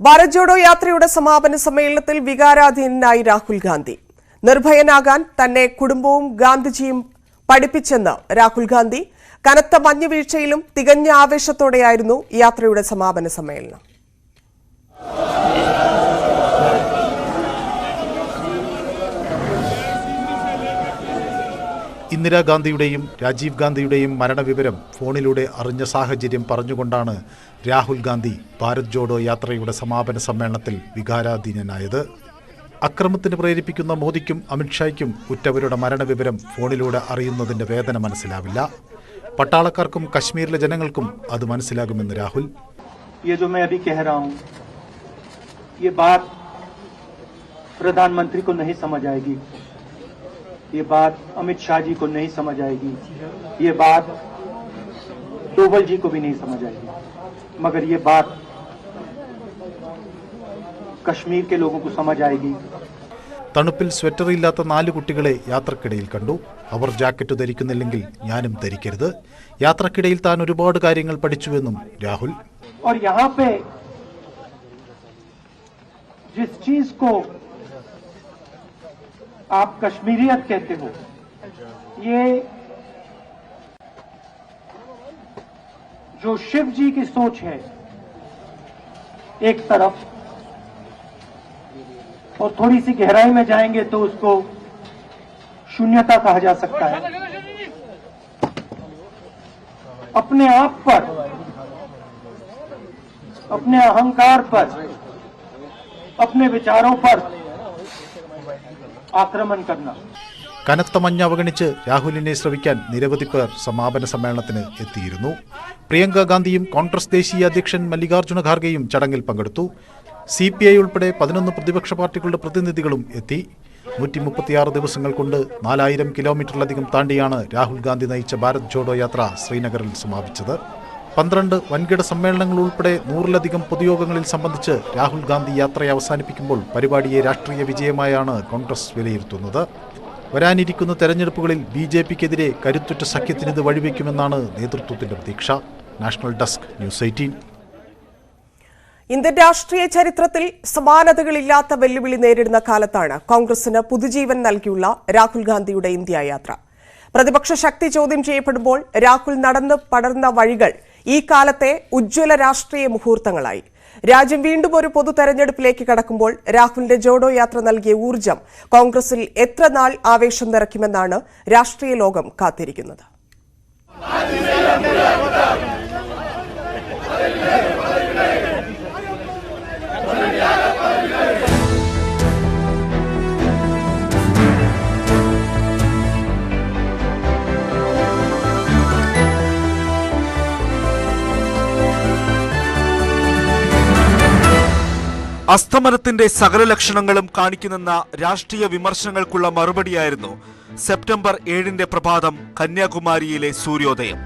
ഭാരത് ജോഡോ യാത്രയുടെ സമാപന സമ്മേളനത്തിൽ വികാരാധീനനായി രാഹുൽ ഗാന്ധി. നിർഭയനാകാൻ തന്നെ കുടുംബവും ഗാന്ധിജിയും പഠിപ്പിച്ചെന്ന് രാഹുൽ ഗാന്ധി. കനത്ത മഞ്ഞുവീഴ്ചയിലും തികഞ്ഞ ആവേശത്തോടെയായിരുന്നു യാത്രയുടെ സമാപന സമ്മേളനം. ഇന്ദിരാഗാന്ധിയുടെയും രാജീവ് ഗാന്ധിയുടെയും മരണവിവരം ഫോണിലൂടെ അറിഞ്ഞ സാഹചര്യം പറഞ്ഞുകൊണ്ടാണ് രാഹുൽ ഗാന്ധി ഭാരത് ജോഡോ യാത്രയുടെ സമാപന സമ്മേളനത്തിൽ വികാരാധീനനായത്. അക്രമത്തിന് പ്രേരിപ്പിക്കുന്ന മോദിക്കും അമിത്ഷായ്ക്കും ഉറ്റവരുടെ മരണവിവരം ഫോണിലൂടെ അറിയുന്നതിന്റെ വേദന മനസ്സിലാവില്ല. പട്ടാളക്കാർക്കും കശ്മീരിലെ ജനങ്ങൾക്കും അത് മനസ്സിലാകുമെന്ന് രാഹുൽ. प्रधानमंत्री को नहीं समझ आएगी, ये बात अमित शाह जी को नहीं समझ आएगी, ये बात डोवल जी को भी नहीं समझ आएगी, मगर ये बात कश्मीर के लोगों को समझ आएगी. തണുപ്പിൽ സ്വെറ്റർ ഇല്ലാത്ത 4 കുട്ടികളെ യാത്രക്കിടയിൽ കണ്ടു. അവർ ജാക്കറ്റ് ധരിക്കുന്നില്ലെങ്കിൽ ഞാനും ധരിക്കരുത്. യാത്രക്കിടയിൽ താൻ ഒരുപാട് കാര്യങ്ങൾ പഠിച്ചുവെന്നും രാഹുൽ. और यहाँ पे जिस चीज को आप कश्मीरियत कहते हो, ये जो शिव जी की सोच है एक तरफ, और थोड़ी सी गहराई में जाएंगे तो उसको शून्यता कहा जा सकता है. अपने आप पर, अपने अहंकार पर, अपने विचारों पर आक्रमण करना. കനത്ത മഞ്ഞ് അവഗണിച്ച് രാഹുലിനെ ശ്രവിക്കാൻ നിരവധി പേർ സമാപന സമ്മേളനത്തിന് എത്തിയിരുന്നു. പ്രിയങ്ക ഗാന്ധിയും കോൺഗ്രസ് ദേശീയ അധ്യക്ഷൻ മല്ലികാർജ്ജുന ഖാർഗെയും ചടങ്ങിൽ പങ്കെടുത്തു. CPI ഉൾപ്പെടെ 11 പ്രതിപക്ഷ പാർട്ടികളുടെ പ്രതിനിധികളും എത്തി. 136 ദിവസങ്ങൾ കൊണ്ട് 4000 കിലോമീറ്ററിലധികം താണ്ടിയാണ് രാഹുൽ ഗാന്ധി നയിച്ച ഭാരത് ജോഡോ യാത്ര ശ്രീനഗറിൽ സമാപിച്ചത്. 12 വൻകിട സമ്മേളനങ്ങൾ ഉൾപ്പെടെ 100-ലധികം പൊതുയോഗങ്ങളിൽ സംബന്ധിച്ച് രാഹുൽ ഗാന്ധി യാത്രയെ അവസാനിപ്പിക്കുമ്പോൾ പരിപാടിയെ രാഷ്ട്രീയ വിജയമായാണ് കോൺഗ്രസ് വിലയിരുത്തുന്നത്. വരാനിരിക്കുന്ന തെരഞ്ഞെടുപ്പുകളിൽ BJPക്കെതിരെ കരുത്തുറ്റ സഖ്യത്തിനിത് വഴിവെക്കുമെന്നാണ് നേതൃത്വത്തിന്റെ പ്രതീക്ഷ. National desk, news 18. ഇന്ത്യൻ രാഷ്ട്രീയ ചരിത്രത്തിൽ സമാനതകളില്ലാത്ത വെല്ലുവിളി നേരിടുന്ന കാലത്താണ് കോൺഗ്രസിന് പുതുജീവൻ നൽകിയുള്ള രാഹുൽ ഗാന്ധിയുടെ ഇന്ത്യ യാത്ര. പ്രതിപക്ഷ ശക്തി ചോദ്യം ചെയ്യപ്പെടുമ്പോൾ രാഹുൽ നടന്ന് പടർന്ന വഴികൾ ഈ കാലത്തെ ഉജ്ജ്വല രാഷ്ട്രീയ മുഹൂർത്തങ്ങളായി. രാജ്യം വീണ്ടും ഒരു പൊതു തെരഞ്ഞെടുപ്പിലേക്ക് കടക്കുമ്പോൾ രാഹുലിന്റെ ജോഡോ യാത്ര നൽകിയ ഊർജ്ജം കോൺഗ്രസിൽ എത്ര നാൾ ആവേശം നിറയ്ക്കുമെന്നാണ് രാഷ്ട്രീയ ലോകം കാത്തിരിക്കുന്നത്. അസ്തമനത്തിന്റെ സകല ലക്ഷണങ്ങളും കാണിക്കുന്നെന്ന രാഷ്ട്രീയ വിമർശനങ്ങൾക്കുള്ള മറുപടിയായിരുന്നു സെപ്റ്റംബർ 7 പ്രഭാതം കന്യാകുമാരിയിലെ സൂര്യോദയം.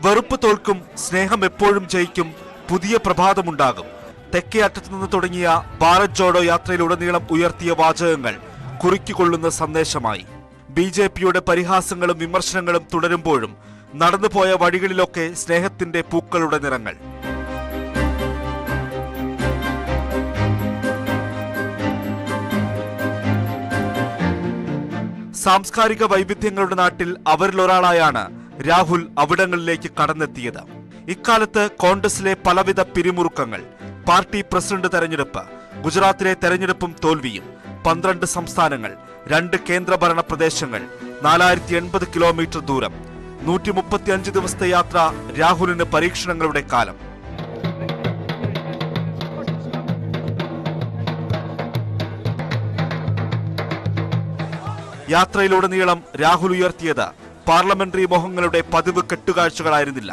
വെറുപ്പ് തോൽക്കും, സ്നേഹം എപ്പോഴും ജയിക്കും, പുതിയ പ്രഭാതമുണ്ടാകും. തെക്കേ അറ്റത്തു നിന്ന് തുടങ്ങിയ ഭാരത് ജോഡോ യാത്രയിലുടനീളം ഉയർത്തിയ വാചകങ്ങൾ കുറിക്കുകൊള്ളുന്ന സന്ദേശമായി. BJPയുടെ പരിഹാസങ്ങളും വിമർശനങ്ങളും തുടരുമ്പോഴും നടന്നുപോയ വഴികളിലൊക്കെ സ്നേഹത്തിന്റെ പൂക്കളുടെ നിറങ്ങൾ. സാംസ്കാരിക വൈവിധ്യങ്ങളുടെ നാട്ടിൽ അവരിലൊരാളായാണ് രാഹുൽ അവിടങ്ങളിലേക്ക് കടന്നെത്തിയത്. ഇക്കാലത്ത് കോൺഗ്രസിലെ പലവിധ പിരിമുറുക്കങ്ങൾ, പാർട്ടി പ്രസിഡന്റ് തെരഞ്ഞെടുപ്പ്, ഗുജറാത്തിലെ തെരഞ്ഞെടുപ്പും തോൽവിയും, 12 സംസ്ഥാനങ്ങൾ, 2 കേന്ദ്രഭരണ പ്രദേശങ്ങൾ, 4080 കിലോമീറ്റർ ദൂരം, 135 ദിവസത്തെ യാത്ര രാഹുലിന് പരീക്ഷണങ്ങളുടെ കാലം. യാത്രയിലുടനീളം രാഹുൽ ഉയർത്തിയത് പാർലമെന്ററി മോഹങ്ങളുടെ പതിവ് കെട്ടുകാഴ്ചകളായിരുന്നില്ല.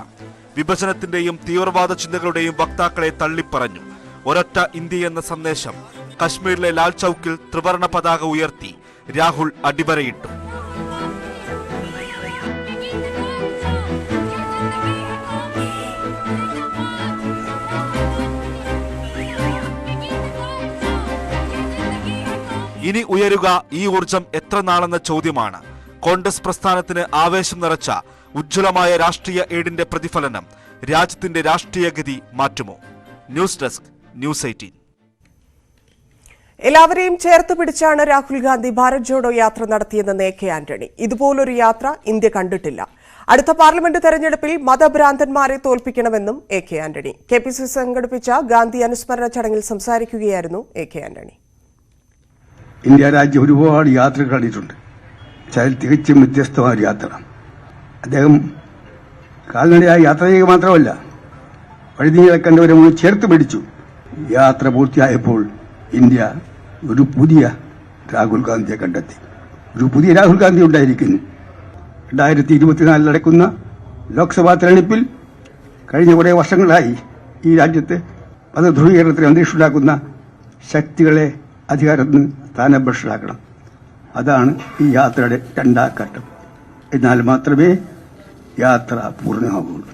വിഭജനത്തിന്റെയും തീവ്രവാദ ചിന്തകളുടെയും വക്താക്കളെ തള്ളിപ്പറഞ്ഞു. ഒരൊറ്റ ഇന്ത്യ എന്ന സന്ദേശം. കശ്മീരിലെ ലാൽ ചൌക്കിൽ ത്രിവർണ പതാക ഉയർത്തി രാഹുൽ അടിവരയിട്ടു. ഇനി ഉയരുക ഈ ഊർജം എത്ര നാളെന്ന ചോദ്യമാണ്. കോൺഗ്രസ് പ്രസ്ഥാനത്തിന് ആവേശം നിറച്ച ഉജ്ജ്വലമായ രാഷ്ട്രീയ ഏടിന്റെ പ്രതിഫലനം രാജ്യത്തിന്റെ രാഷ്ട്രീയഗതി മാറ്റുമോ? News desk, news 18. എല്ലാവരെയും ചേർത്ത് പിടിച്ചാണ് രാഹുൽ ഗാന്ധി ഭാരത് ജോഡോ യാത്ര നടത്തിയെന്ന് എ കെ ആന്റണി. ഇതുപോലൊരു യാത്ര ഇന്ത്യ കണ്ടിട്ടില്ല. അടുത്ത പാർലമെന്റ് തെരഞ്ഞെടുപ്പിൽ മതഭ്രാന്തന്മാരെ തോൽപ്പിക്കണമെന്നും എ കെ ആന്റണി. KPCC സംഘടിപ്പിച്ച ഗാന്ധി അനുസ്മരണ ചടങ്ങിൽ സംസാരിക്കുകയായിരുന്നു എ കെ ആന്റണി. ഇന്ത്യ രാജ്യം ഒരുപാട് യാത്രകൾ കണ്ടിട്ടുണ്ട്. തികച്ചും വ്യത്യസ്തമായ ഒരു യാത്ര. അദ്ദേഹം കാൽനടയായി യാത്ര ചെയ്യുക മാത്രമല്ല, വഴുതികളെ കണ്ടവരെ മുഴുവൻ ചേർത്ത് പിടിച്ചു. യാത്ര പൂർത്തിയായപ്പോൾ ഇന്ത്യ ഒരു പുതിയ രാഹുൽ ഗാന്ധിയെ കണ്ടെത്തി. ഒരു പുതിയ രാഹുൽ ഗാന്ധി ഉണ്ടായിരിക്കുന്നു. 2024 നടക്കുന്ന ലോക്സഭാ തെരഞ്ഞെടുപ്പിൽ കഴിഞ്ഞ കുറേ വർഷങ്ങളായി ഈ രാജ്യത്ത് മതധ്രുവീകരണത്തിന് അന്തരീക്ഷമുണ്ടാക്കുന്ന ശക്തികളെ അധികാരത്തിന് സ്ഥാനഭ്രഷ്ടരാക്കണം. അതാണ് ഈ യാത്രയുടെ രണ്ടാം ഘട്ടം. എന്നാൽ മാത്രമേ യാത്ര പൂർണ്ണമാവുള്ളൂ.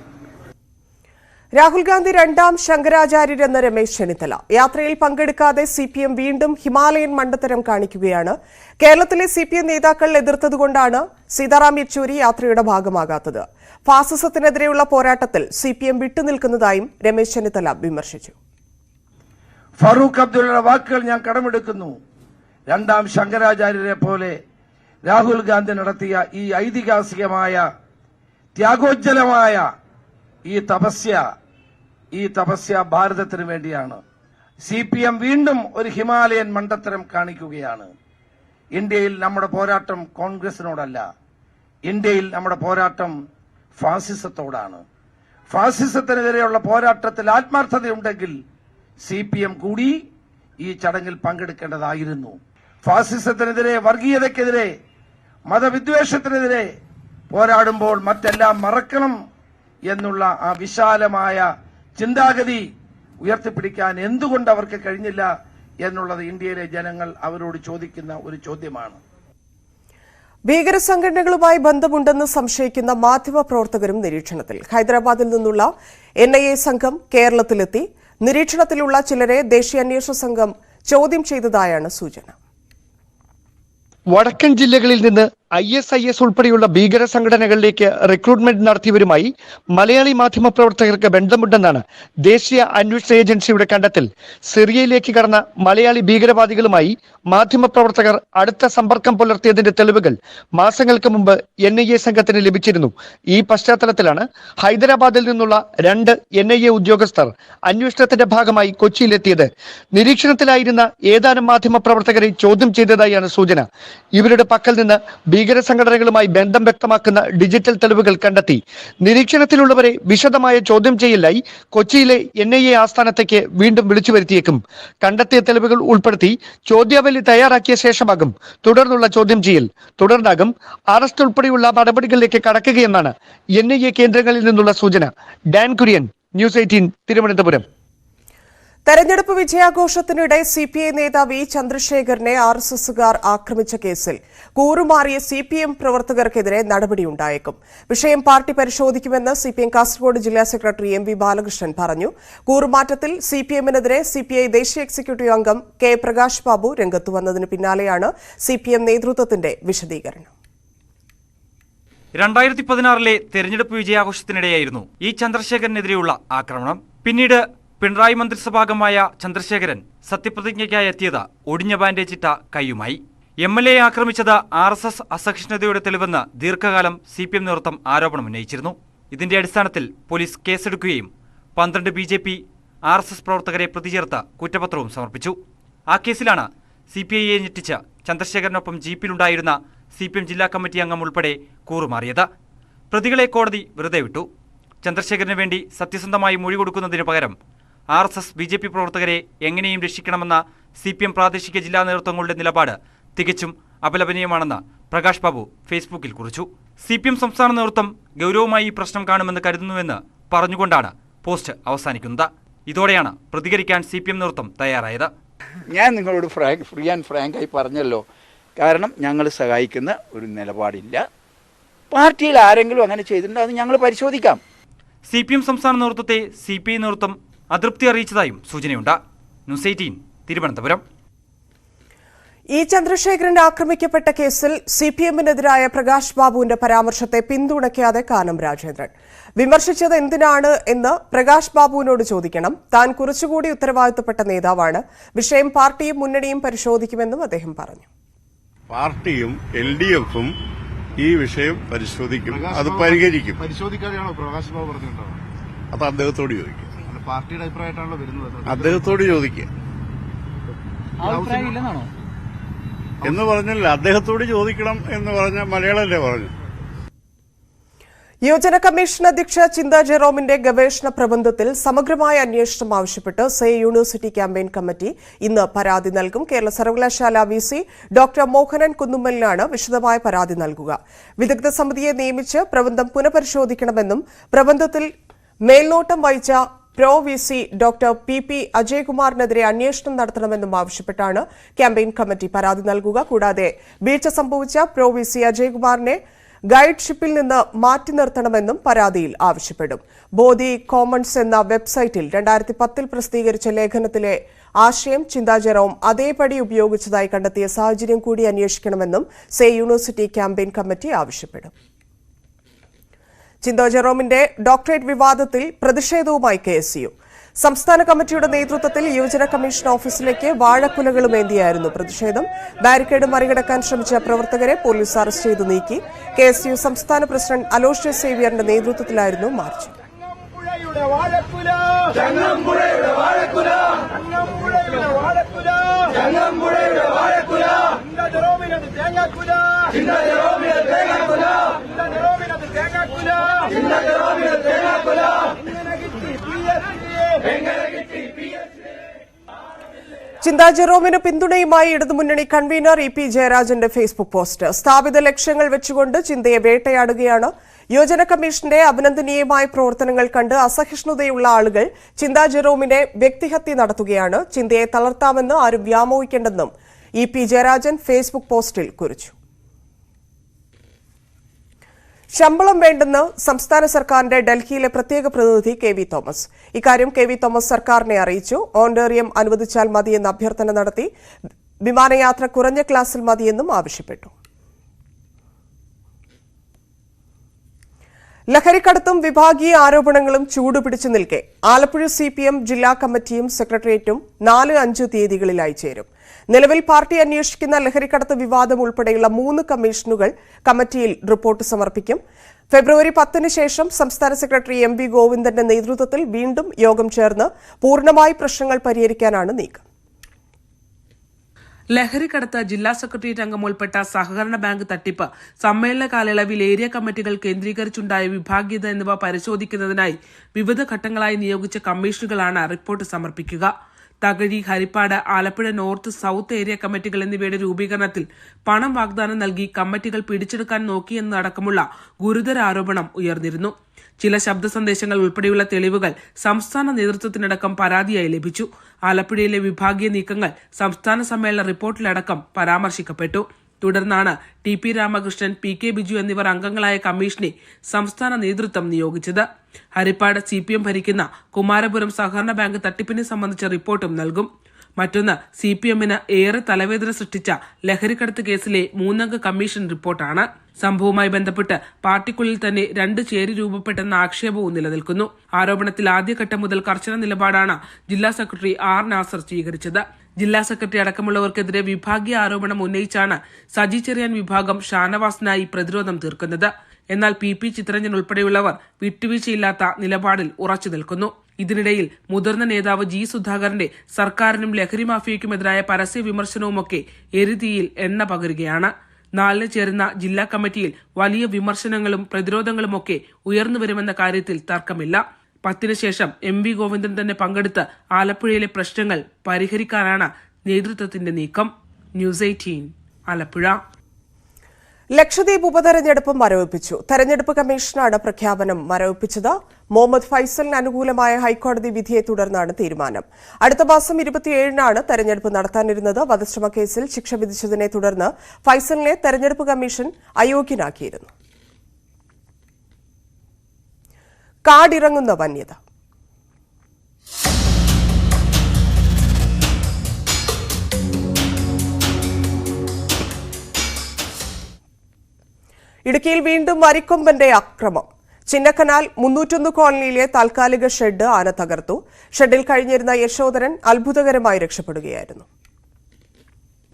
രാഹുൽ ഗാന്ധി രണ്ടാം ശങ്കരാചാര്യരെന്ന് രമേശ് ചെന്നിത്തല. യാത്രയിൽ പങ്കെടുക്കാതെ CPM വീണ്ടും ഹിമാലയൻ മണ്ടത്തരം കാണിക്കുകയാണ്. കേരളത്തിലെ CPM നേതാക്കൾ എതിർത്തതുകൊണ്ടാണ് സീതാറാം യെച്ചൂരി യാത്രയുടെ ഭാഗമാകാത്തത്. ഫാസിസത്തിനെതിരെയുള്ള പോരാട്ടത്തിൽ CPM വിട്ടുനിൽക്കുന്നതായും രമേശ് ചെന്നിത്തല വിമർശിച്ചു. ഫറൂഖ് അബ്ദുള്ളയുടെ വാക്കുകൾ ഞാൻ കടമെടുക്കുന്നു. രണ്ടാം ശങ്കരാചാര്യരെ പോലെ രാഹുൽ ഗാന്ധി നടത്തിയ ഈ ഐതിഹാസികമായ ത്യാഗോജ്ജലമായ ഈ തപസ്യ ഭാരതത്തിന് വേണ്ടിയാണ്. CPM വീണ്ടും ഒരു ഹിമാലയൻ മണ്ടത്തരം കാണിക്കുകയാണ്. ഇന്ത്യയിൽ നമ്മുടെ പോരാട്ടം കോൺഗ്രസിനോടല്ല. ഇന്ത്യയിൽ നമ്മുടെ പോരാട്ടം ഫാസിസത്തോടാണ്. ഫാസിസത്തിനെതിരെയുള്ള പോരാട്ടത്തിൽ ആത്മാർത്ഥതയുണ്ടെങ്കിൽ CPM കൂടി ഈ ചടങ്ങിൽ പങ്കെടുക്കേണ്ടതായിരുന്നു. ഫാസിസത്തിനെതിരെ, വർഗീയതയ്ക്കെതിരെ, മതവിദ്വേഷത്തിനെതിരെ പോരാടുമ്പോൾ മറ്റെല്ലാം മറക്കണം എന്നുള്ള ആ വിശാലമായ ചിന്താഗതി ഉയർത്തിപ്പിടിക്കാൻ എന്തുകൊണ്ട് അവർക്ക് കഴിഞ്ഞില്ല എന്നുള്ളത് ഇന്ത്യയിലെ ജനങ്ങൾ അവരോട് ചോദിക്കുന്ന ഒരു ചോദ്യമാണ്. ഭീകരസംഘടനകളുമായി ബന്ധമുണ്ടെന്ന് സംശയിക്കുന്ന മാധ്യമപ്രവർത്തകരും നിരീക്ഷണത്തിൽ. ഹൈദരാബാദിൽ നിന്നുള്ള NIA സംഘം കേരളത്തിലെത്തി. നിരീക്ഷണത്തിലുള്ള ചിലരെ ദേശീയ അന്വേഷണ സംഘം ചോദ്യം ചെയ്തതായാണ് സൂചന. വടക്കൻ ജില്ലകളിൽ നിന്ന് ISIS ഉൾപ്പെടെയുള്ള ഭീകര സംഘടനകളിലേക്ക് റിക്രൂട്ട്മെന്റ് നടത്തിയവരുമായി മലയാളി മാധ്യമപ്രവർത്തകർക്ക് ബന്ധമുണ്ടെന്നാണ് ദേശീയ അന്വേഷണ ഏജൻസിയുടെ കണ്ടെത്തൽ. സിറിയയിലേക്ക് കടന്ന മലയാളി ഭീകരവാദികളുമായി മാധ്യമപ്രവർത്തകർ അടുത്ത സമ്പർക്കം പുലർത്തിയതിന്റെ തെളിവുകൾ മാസങ്ങൾക്ക് മുമ്പ് NIA സംഘത്തിന് ലഭിച്ചിരുന്നു. ഈ പശ്ചാത്തലത്തിലാണ് ഹൈദരാബാദിൽ നിന്നുള്ള 2 NIA ഉദ്യോഗസ്ഥർ അന്വേഷണത്തിന്റെ ഭാഗമായി കൊച്ചിയിലെത്തിയത്. നിരീക്ഷണത്തിലായിരുന്ന ഏതാനും മാധ്യമപ്രവർത്തകരെ ചോദ്യം ചെയ്തതായാണ് സൂചന. ഇവരുടെ പക്കൽ നിന്ന് ഭീകര സംഘടനകളുമായി ബന്ധം വ്യക്തമാക്കുന്ന ഡിജിറ്റൽ തെളിവുകൾ കണ്ടെത്തി. നിരീക്ഷണത്തിലുള്ളവരെ വിശദമായ ചോദ്യം ചെയ്യലായി കൊച്ചിയിലെ NIA ആസ്ഥാനത്തേക്ക് വീണ്ടും വിളിച്ചു വരുത്തിയേക്കും. കണ്ടെത്തിയ തെളിവുകൾ ഉൾപ്പെടുത്തി ചോദ്യാവലി തയ്യാറാക്കിയ ശേഷമാകും തുടർന്നുള്ള ചോദ്യം ചെയ്യൽ. തുടർന്നാകും അറസ്റ്റ് ഉൾപ്പെടെയുള്ള നടപടികളിലേക്ക് കടക്കുകയെന്നാണ് NIA കേന്ദ്രങ്ങളിൽ നിന്നുള്ള സൂചന. Dan Kurian, news 18, Thiruvananthapuram. തെരഞ്ഞെടുപ്പ് വിജയാഘോഷത്തിനിടെ CPI നേതാവ് E. ചന്ദ്രശേഖരനെ RSSകാർ ആക്രമിച്ച കേസിൽ കൂറുമാറിയ CPM പ്രവർത്തകർക്കെതിരെ നടപടിയുണ്ടായേക്കും. വിഷയം പാർട്ടി പരിശോധിക്കുമെന്ന് CPM കാസർഗോഡ് ജില്ലാ സെക്രട്ടറി MV ബാലകൃഷ്ണൻ പറഞ്ഞു. കൂറുമാറ്റത്തിൽ CPMനെതിരെ CPI ദേശീയ എക്സിക്യൂട്ടീവ് അംഗം K. പ്രകാശ് ബാബു രംഗത്തു വന്നതിന് പിന്നാലെയാണ് CPM നേതൃത്വത്തിന്റെ വിശദീകരണം. 2016 തെരഞ്ഞെടുപ്പ് വിജയാഘോഷത്തിനിടെയായിരുന്നു E. ചന്ദ്രശേഖരനെതിരെയുള്ള ആക്രമണം. പിന്നീട് പിണറായി മന്ത്രിസഭാംഗമായ ചന്ദ്രശേഖരൻ സത്യപ്രതിജ്ഞയ്ക്കായി എത്തിയത് ഒടിഞ്ഞ ബാൻഡേജിട്ട കൈയുമായി. MLA ആക്രമിച്ചത് RSS അസഹിഷ്ണുതയുടെ തെളിവെന്ന് ദീർഘകാലം CPM നേതൃത്വം ആരോപണമുന്നയിച്ചിരുന്നു. ഇതിന്റെ അടിസ്ഥാനത്തിൽ പോലീസ് കേസെടുക്കുകയും 12 BJP RSS പ്രവർത്തകരെ പ്രതിചേർത്ത് കുറ്റപത്രവും സമർപ്പിച്ചു. ആ കേസിലാണ് CPIയെ ഞെട്ടിച്ച് ചന്ദ്രശേഖരനൊപ്പം ജീപ്പിലുണ്ടായിരുന്ന CPM ജില്ലാ കമ്മിറ്റി അംഗം ഉൾപ്പെടെ കൂറുമാറിയത്. പ്രതികളെ കോടതി വെറുതെ വിട്ടു. ചന്ദ്രശേഖരന് വേണ്ടി സത്യസന്ധമായി മൊഴി കൊടുക്കുന്നതിന് പകരം RSS BJP പ്രവർത്തകരെ എങ്ങനെയും രക്ഷിക്കണമെന്ന CPM പ്രാദേശിക ജില്ലാ നേതൃത്വങ്ങളുടെ നിലപാട് തികച്ചും അപലപനീയമാണെന്ന് പ്രകാശ് ബാബു ഫേസ്ബുക്കിൽ കുറിച്ചു. CPM സംസ്ഥാന നേതൃത്വം ഗൗരവമായി ഈ പ്രശ്നം കാണുമെന്ന് കരുതുന്നുവെന്ന് പറഞ്ഞുകൊണ്ടാണ് പോസ്റ്റ് അവസാനിക്കുന്നത്. ഇതോടെയാണ് പ്രതികരിക്കാൻ CPM നേതൃത്വം തയ്യാറായത്. ഞാൻ നിങ്ങളോട് ഫ്രീ ആൻഡ് ഫ്രാങ്കായി പറഞ്ഞല്ലോ. കാരണം ഞങ്ങൾ സഹായിക്കുന്ന ഒരു നിലപാടില്ല. പാർട്ടിയിൽ ആരെങ്കിലും അങ്ങനെ ചെയ്തിട്ടുണ്ടോ അത് ഞങ്ങൾ പരിശോധിക്കാം. CPM സംസ്ഥാന നേതൃത്വത്തെ CPI നേതൃത്വം അതൃപ്തി അറിയിച്ചതായും സൂചനയുണ്ട്. ന്യൂസ് 18, തിരുവനന്തപുരം. ഇ ചന്ദ്രശേഖരൻ ആക്രമിക്കപ്പെട്ട കേസിൽ സിപിഎമ്മിനെതിരായ പ്രകാശ് ബാബുവിന്റെ പരാമർശത്തെ പിന്തുണയ്ക്കാതെ കാനം രാജേന്ദ്രൻ. വിമർശിച്ചത് എന്തിനാണ് എന്ന് പ്രകാശ് ബാബുവിനോട് ചോദിക്കണം. താൻ കുറച്ചുകൂടി ഉത്തരവാദിത്തപ്പെട്ട നേതാവാണ്. വിഷയം പാർട്ടിയും മുന്നണിയും പരിശോധിക്കുമെന്നും അദ്ദേഹം പറഞ്ഞു. പാർട്ടിയും LDFും ഈ വിഷയം പരിശോധിക്കും, അത് പരിഹരിക്കും. പരിശോധിക്കാതെയാണോ പ്രകാശ് ബാബു പറഞ്ഞിട്ടുണ്ടാവുക? അത് അദ്ദേഹത്തോട് ചോദിക്കും. പാർട്ടിയുടെ അഭിപ്രായമായിട്ടാണല്ലോ വരുന്നത്. അദ്ദേഹത്തോട് ചോദിക്കുക എന്ന് പറഞ്ഞില്ല, അദ്ദേഹത്തോട് ചോദിക്കണം എന്ന് പറഞ്ഞ മലയാളല്ലേ പറഞ്ഞു. യുവജന കമ്മീഷൻ അധ്യക്ഷ ചിന്ത ജെറോമിന്റെ ഗവേഷണ പ്രബന്ധത്തിൽ സമഗ്രമായ അന്വേഷണം ആവശ്യപ്പെട്ട് സേ യൂണിവേഴ്സിറ്റി ക്യാമ്പയിൻ കമ്മിറ്റി ഇന്ന് പരാതി നൽകും. കേരള സർവകലാശാല VC ഡോക്ടർ മോഹനൻ കുന്നുമ്മലിനാണ് വിശദമായ പരാതി നൽകുക. വിദഗ്ധ സമിതിയെ നിയമിച്ച് പ്രബന്ധം പുനഃപരിശോധിക്കണമെന്നും പ്രബന്ധത്തിൽ മേൽനോട്ടം വഹിച്ച VC ഡോക്ടർ PP അജയ്കുമാറിനെതിരെ അന്വേഷണം നടത്തണമെന്നും ആവശ്യപ്പെട്ടാണ് ക്യാമ്പയിൻ കമ്മിറ്റി പരാതി നൽകുക. കൂടാതെ വീഴ്ച സംഭവിച്ച VC അജയ്കുമാറിനെ ഗൈഡ് ഷിപ്പിൽ നിന്ന് മാറ്റി നിർത്തണമെന്നും പരാതിയിൽ ആവശ്യപ്പെടും. ബോധി കോമൺസ് എന്ന വെബ്സൈറ്റിൽ 2010 പ്രസിദ്ധീകരിച്ച ലേഖനത്തിലെ ആശയം ചിന്താ ജെറോം അതേപടി ഉപയോഗിച്ചതായി കണ്ടെത്തിയ സാഹചര്യം കൂടി അന്വേഷിക്കണമെന്നും സേ യൂണിവേഴ്സിറ്റി ക്യാമ്പയിൻ കമ്മിറ്റി ആവശ്യപ്പെടും. ചിന്താ ജെറോമിന്റെ ഡോക്ടറേറ്റ് വിവാദത്തിൽ പ്രതിഷേധവുമായി KSU. സംസ്ഥാന കമ്മിറ്റിയുടെ നേതൃത്വത്തിൽ യുവജന കമ്മീഷൻ ഓഫീസിലേക്ക് വാഴക്കുലകളുമേന്തിയായിരുന്നു പ്രതിഷേധം. ബാരിക്കേഡ് മറികടക്കാൻ ശ്രമിച്ച പ്രവർത്തകരെ പോലീസ് അറസ്റ്റ് ചെയ്ത് നീക്കി. KSU സംസ്ഥാന പ്രസിഡന്റ് അലോഷ്യസ് സേവ്യറിന്റെ നേതൃത്വത്തിലായിരുന്നു മാർച്ച്. ചിന്താ ജെറോമിന് പിന്തുണയുമായി ഇടതുമുന്നണി കൺവീനർ EP ജയരാജന്റെ ഫേസ്ബുക്ക് പോസ്റ്റ്. സ്ഥാപിത ലക്ഷ്യങ്ങൾ വെച്ചുകൊണ്ട് ചിന്തയെ വേട്ടയാടുകയാണ്. യുവജന കമ്മീഷന്റെ അഭിനന്ദനീയമായ പ്രവർത്തനങ്ങൾ കണ്ട് അസഹിഷ്ണുതയുള്ള ആളുകൾ ചിന്താ ജെറോമിനെ വ്യക്തിഹത്യ നടത്തുകയാണ്. ചിന്തയെ തളർത്താമെന്ന് ആരും വ്യാമോഹിക്കേണ്ടെന്നും EP ജയരാജൻ ഫേസ്ബുക്ക് പോസ്റ്റിൽ കുറിച്ചു. ശമ്പളം വേണ്ടെന്ന് സംസ്ഥാന സർക്കാരിന്റെ ഡൽഹിയിലെ പ്രത്യേക പ്രതിനിധി KV തോമസ്. ഇക്കാര്യം KV തോമസ് സർക്കാരിനെ അറിയിച്ചു. ഓണറേറിയം അനുവദിച്ചാൽ മതിയെന്ന് അഭ്യർത്ഥന നടത്തി. വിമാനയാത്ര കുറഞ്ഞ ക്ലാസിൽ മതിയെന്നും ആവശ്യപ്പെട്ടു. ലഹരിക്കടത്തും വിഭാഗീയ ആരോപണങ്ങളും ചൂടുപിടിച്ചു നിൽക്കെ ആലപ്പുഴ CPM ജില്ലാ കമ്മിറ്റിയും സെക്രട്ടേറിയറ്റും 4-5 തീയതികളിലായി ചേരും. നിലവിൽ പാർട്ടി അന്വേഷിക്കുന്ന ലഹരിക്കടത്ത് വിവാദം ഉൾപ്പെടെയുള്ള 3 കമ്മീഷനുകൾ കമ്മിറ്റിയിൽ റിപ്പോർട്ട് സമർപ്പിക്കും. ഫെബ്രുവരി 10 ശേഷം സംസ്ഥാന സെക്രട്ടറി MV ഗോവിന്ദന്റെ നേതൃത്വത്തിൽ വീണ്ടും യോഗം ചേർന്ന് പൂർണ്ണമായി പ്രശ്നങ്ങൾ പരിഹരിക്കാനാണ് നീക്കം. ലഹരിക്കടത്ത് ജില്ലാ സെക്രട്ടേറിയറ്റ് അംഗം ഉൾപ്പെട്ട സഹകരണ ബാങ്ക് തട്ടിപ്പ്, സമ്മേളന കാലയളവിൽ ഏരിയ കമ്മിറ്റികൾ കേന്ദ്രീകരിച്ചുണ്ടായ വിഭാഗീയത എന്നിവ പരിശോധിക്കുന്നതിനായി വിവിധ ഘട്ടങ്ങളായി നിയോഗിച്ച കമ്മീഷനുകളാണ് റിപ്പോർട്ട് സമർപ്പിക്കുക. Thakazhi, Harippad, Alappuzha north, south area കമ്മിറ്റികൾ എന്നിവയുടെ രൂപീകരണത്തിൽ പണം വാഗ്ദാനം നൽകി കമ്മിറ്റികൾ പിടിച്ചെടുക്കാൻ നോക്കിയെന്നതടക്കമുള്ള ഗുരുതര ആരോപണം ഉയർന്നിരുന്നു. ചില ശബ്ദ സന്ദേശങ്ങൾ ഉൾപ്പെടെയുള്ള തെളിവുകൾ സംസ്ഥാന നേതൃത്വത്തിനടക്കം പരാതിയായി ലഭിച്ചു. ആലപ്പുഴയിലെ വിഭാഗീയ നീക്കങ്ങൾ സംസ്ഥാന സമ്മേളന റിപ്പോർട്ടിലടക്കം പരാമർശിക്കപ്പെട്ടു. തുടർന്നാണ് TP രാമകൃഷ്ണൻ, PK ബിജു എന്നിവർ അംഗങ്ങളായ കമ്മീഷനെ സംസ്ഥാന നേതൃത്വം നിയോഗിച്ചത്. ഹരിപ്പാട് CPM ഭരിക്കുന്ന കുമാരപുരം സഹകരണ ബാങ്ക് തട്ടിപ്പിനെ സംബന്ധിച്ച റിപ്പോർട്ടും നൽകും. മറ്റൊന്ന് CPMന് ഏറെ തലവേദന സൃഷ്ടിച്ച ലഹരിക്കടത്ത് കേസിലെ 3-അംഗ കമ്മീഷൻ റിപ്പോർട്ടാണ്. സംഭവവുമായി ബന്ധപ്പെട്ട് പാർട്ടിക്കുള്ളിൽ തന്നെ 2 ചേരി രൂപപ്പെട്ടെന്ന ആക്ഷേപവും നിലനിൽക്കുന്നു. ആരോപണത്തിൽ ആദ്യഘട്ടം മുതൽ കർശന നിലപാടാണ് ജില്ലാ സെക്രട്ടറി R നാസർ സ്വീകരിച്ചത്. ജില്ലാ സെക്രട്ടറി അടക്കമുള്ളവർക്കെതിരെ വിഭാഗീയ ആരോപണം ഉന്നയിച്ചാണ് സജി ചെറിയാൻ വിഭാഗം ഷാനവാസിനായി പ്രതിരോധം തീർക്കുന്നത്. എന്നാൽ PP ചിത്രഞ്ജൻ ഉൾപ്പെടെയുള്ളവർ വിട്ടുവീഴ്ചയില്ലാത്ത നിലപാടിൽ ഉറച്ചു നിൽക്കുന്നു. ഇതിനിടയിൽ മുതിർന്ന നേതാവ് G സുധാകരന്റെ സർക്കാരിനും ലഹരി മാഫിയയ്ക്കുമെതിരായ പരസ്യ വിമർശനവുമൊക്കെ എരുതിയിൽ എണ്ണ പകരുകയാണ്. 4 ചേരുന്ന ജില്ലാ കമ്മിറ്റിയിൽ വലിയ വിമർശനങ്ങളും പ്രതിരോധങ്ങളുമൊക്കെ ഉയർന്നുവരുമെന്ന കാര്യത്തിൽ തർക്കമില്ല. 10 ശേഷം MV ഗോവിന്ദൻ തന്നെ പങ്കെടുത്ത് ആലപ്പുഴയിലെ പ്രശ്നങ്ങൾ പരിഹരിക്കാനാണ് നേതൃത്വത്തിന്റെ നീക്കം. ന്യൂസ് 18 ആലപ്പുഴ. ലക്ഷദ്വീപ് ഉപതെരഞ്ഞെടുപ്പ് മരവിപ്പിച്ചു. തെരഞ്ഞെടുപ്പ് കമ്മീഷനാണ് പ്രഖ്യാപനം മരവിപ്പിച്ചത്. മുഹമ്മദ് ഫൈസലിന് അനുകൂലമായ ഹൈക്കോടതി വിധിയെ തുടർന്നാണ് തീരുമാനം. അടുത്ത മാസം 27-നാണ് തെരഞ്ഞെടുപ്പ് നടത്താനിരുന്നത്. വധശ്രമ കേസിൽ ശിക്ഷ വിധിച്ചതിനെ തുടർന്ന് ഫൈസലിനെ തെരഞ്ഞെടുപ്പ് കമ്മീഷൻ അയോഗ്യനാക്കിയിരുന്നു. കാടിറങ്ങുന്ന വന്യത. ഇടുക്കിയിൽ വീണ്ടും അരിക്കൊമ്പന്റെ ആക്രമം. ചിന്നക്കനാൽ 301 കോളനിയിലെ താൽക്കാലിക ഷെഡ് ആന തകർത്തു. ഷെഡിൽ കഴിഞ്ഞിരുന്ന യശോധരൻ അത്ഭുതകരമായി രക്ഷപ്പെടുകയായിരുന്നു.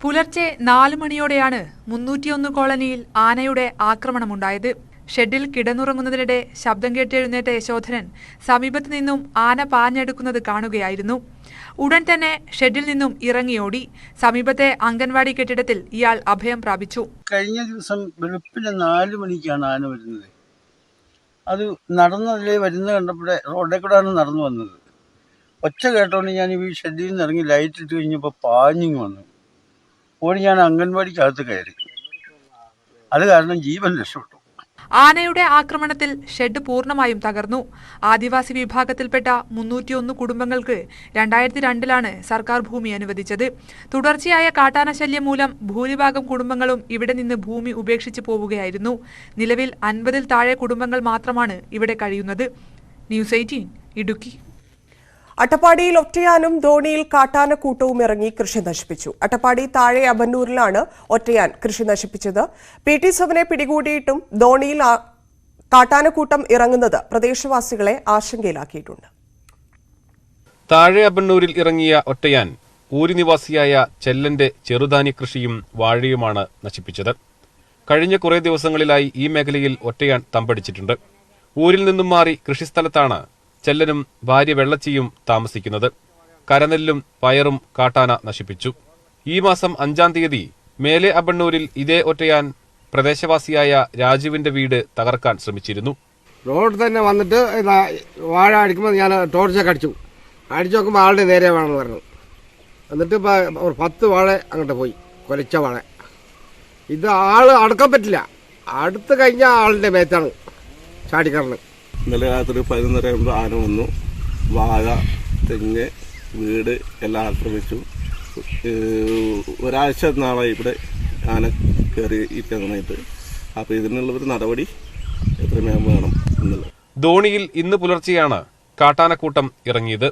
പുലർച്ചെ 4 മണിയോടെയാണ് 301 കോളനിയിൽ ആനയുടെ ആക്രമണമുണ്ടായത്. ഷെഡിൽ കിടന്നുറങ്ങുന്നതിനിടെ ശബ്ദം കേട്ടെഴുന്നേറ്റ യശോധരൻ സമീപത്തു നിന്നും ആന പാഞ്ഞെടുക്കുന്നത് കാണുകയായിരുന്നു. ഉടൻ തന്നെ ഷെഡിൽ നിന്നും ഇറങ്ങിയോടി. സമീപത്തെ അംഗൻവാടി കെട്ടിടത്തിൽ ഇയാൾ അഭയം പ്രാപിച്ചു. കഴിഞ്ഞ ദിവസം വെളുപ്പിന് 4 മണിക്കാണ് ആന വരുന്നത്. അത് നടന്നതിലേ വരുന്നത് കണ്ടപ്പോഴേ റോഡിൽ കൂടെയാണ് നടന്നു വന്നത്. ഒച്ച കേട്ടോണ്ട് ഞാൻ ഈ ഷെഡിൽ നിന്ന് ഇറങ്ങി ലൈറ്റ് ഇട്ട് കഴിഞ്ഞപ്പോൾ പാഞ്ഞിങ് വന്നു. ഓടി ഞാൻ അംഗൻവാടിക്കകത്ത് കയറി. അത് കാരണം ജീവൻ രക്ഷപ്പെട്ടു. ആനയുടെ ആക്രമണത്തിൽ ഷെഡ് പൂർണ്ണമായും തകർന്നു. ആദിവാസി വിഭാഗത്തിൽപ്പെട്ട 301 കുടുംബങ്ങൾക്ക് 2002 സർക്കാർ ഭൂമി അനുവദിച്ചത്. തുടർച്ചയായ കാട്ടാന ശല്യം മൂലം ഭൂരിഭാഗം കുടുംബങ്ങളും ഇവിടെ നിന്ന് ഭൂമി ഉപേക്ഷിച്ചു പോവുകയായിരുന്നു. നിലവിൽ 50-ൽ താഴെ കുടുംബങ്ങൾ മാത്രമാണ് ഇവിടെ കഴിയുന്നത്. ന്യൂസ് 18 ഇടുക്കി. അട്ടപ്പാടിയിൽ ഒറ്റയാനും ധോണിയിൽ കാട്ടാനക്കൂട്ടവും ഇറങ്ങി കൃഷി നശിപ്പിച്ചു. അട്ടപ്പാടി താഴെ അബന്നൂരിലാണ് ഒറ്റയാൻ കൃഷി നശിപ്പിച്ചത്. PT7 പിടികൂടിയിട്ടും ധോണിയിൽ കാട്ടാനക്കൂട്ടം ഇറങ്ങുന്നത് പ്രദേശവാസികളെ ആശങ്കയിലാക്കിയിട്ടുണ്ട്. താഴെ അബന്നൂരിൽ ഇറങ്ങിയ ഒറ്റയാൻ ഊരി നിവാസിയായ ചെല്ലന്റെ ചെറുധാന്യ കൃഷിയും വാഴയുമാണ് നശിപ്പിച്ചത്. കഴിഞ്ഞ കുറേ ദിവസങ്ങളിലായി ഈ മേഖലയിൽ ഒറ്റയാൻ തമ്പടിച്ചിട്ടുണ്ട്. ഊരിൽ നിന്നും മാറി കൃഷിസ്ഥലത്താണ് ചെല്ലനും ഭാര്യ വെള്ളച്ചിയും താമസിക്കുന്നത്. കരനെല്ലും പയറും കാട്ടാന നശിപ്പിച്ചു. ഈ മാസം 5-ാം തീയതി മേലെ അബണ്ണൂരിൽ ഇതേ ഒറ്റയാൻ പ്രദേശവാസിയായ രാജുവിന്റെ വീട് തകർക്കാൻ ശ്രമിച്ചിരുന്നു. റോഡ് തന്നെ വന്നിട്ട് വാഴ അടിക്കുമ്പോൾ ഞാൻ ടോർച്ചൊക്കെ അടിച്ചു നോക്കുമ്പോൾ ആളുടെ നേരെ വേണമെന്ന് പറഞ്ഞു. എന്നിട്ട് ഒരു 10 വാഴ അങ്ങോട്ട് പോയി, കൊലച്ച വാഴ. ഇത് ആള് അടക്കാൻ പറ്റില്ല, അടുത്ത് കഴിഞ്ഞ ആളിന്റെ മേത്താണ് ചാടിക്കറന്ന്. ഇന്നലെ രാത്രി 11:30 ആന വന്നു. വാഴ, തെങ്ങ്, വീട് എല്ലാം ആക്രമിച്ചു. ഒരാഴ്ച നാളായി ഇവിടെ ആന കയറി ഇരിക്കാനായിട്ട്. അപ്പോൾ ഇതിനുള്ള ഒരു നടപടി എത്രയും വേണം എന്നുള്ളത്. ധോണിയിൽ ഇന്ന് പുലർച്ചെയാണ് കാട്ടാനക്കൂട്ടം ഇറങ്ങിയത്.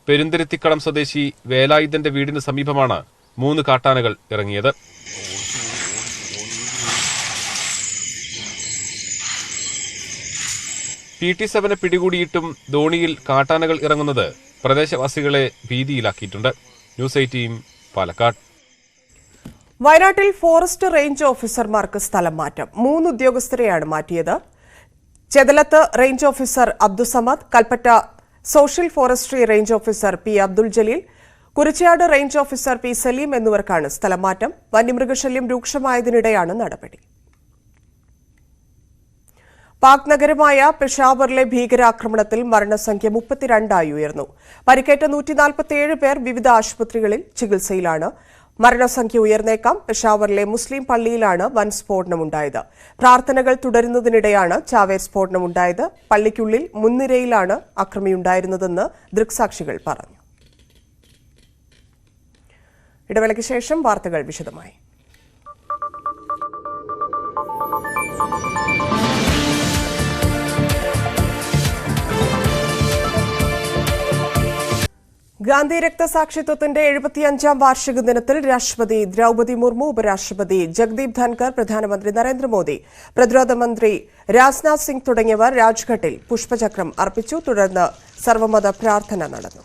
പെരുന്തിരുത്തിക്കടം സ്വദേശി വേലായുധന്റെ വീടിന് സമീപമാണ് 3 കാട്ടാനകൾ ഇറങ്ങിയത്. PT7 പിടികൂടിയിട്ടും ധോണിയിൽ കാട്ടാനകൾ ഇറങ്ങുന്നത് പ്രദേശവാസികളെ ഭീതിയിലാക്കിയിട്ടുണ്ട്. ന്യൂസ് 18 പാലക്കാട്. വയനാട്ടിൽ ഫോറസ്റ്റ് റേഞ്ച് ഓഫീസർമാർക്ക് സ്ഥലം മാറ്റം. 3 ഉദ്യോഗസ്ഥരെയാണ് മാറ്റിയത്. Chethalath range officer Abdusamad, Kalpetta social forestry range officer P. Abdul Jaleel, Kurichiad range officer P. Saleem എന്നിവർക്കാണ് സ്ഥലം മാറ്റം. വന്യമൃഗശല്യം രൂക്ഷമായതിനിടെയാണ് നടപടി. പാക് നഗരമായ പെഷാവറിലെ ഭീകരാക്രമണത്തിൽ മരണസംഖ്യ 32 ഉയർന്നു. പരിക്കേറ്റ 147 പേർ വിവിധ ആശുപത്രികളിൽ ചികിത്സയിലാണ്. മരണസംഖ്യ ഉയർന്നേക്കാം. പെഷാവറിലെ മുസ്ലിം പള്ളിയിലാണ് വൻ സ്ഫോടനമുണ്ടായത്. പ്രാർത്ഥനകൾ തുടരുന്നതിനിടെയാണ് ചാവേർ സ്ഫോടനമുണ്ടായത്. പള്ളിക്കുള്ളിൽ മുൻനിരയിലാണ് അക്രമിയുണ്ടായിരുന്നതെന്ന് ദൃക്സാക്ഷികൾ പറഞ്ഞു. ഇടവേളയ്ക്ക് ശേഷം വാർത്തകൾ വിശദമായി. ഗാന്ധി രക്തസാക്ഷിത്വത്തിന്റെ 75-ാം വാർഷിക ദിനത്തിൽ രാഷ്ട്രപതി ദ്രൌപദി മുർമു, ഉപരാഷ്ട്രപതി ജഗ്ദീപ് ധൻകർ, പ്രധാനമന്ത്രി നരേന്ദ്രമോദി, പ്രതിരോധ മന്ത്രി രാജ്നാഥ് സിംഗ് തുടങ്ങിയവർ രാജ്ഘട്ടിൽ പുഷ്പചക്രം അർപ്പിച്ചു. തുടർന്ന് സർവമത പ്രാർത്ഥന നടന്നു.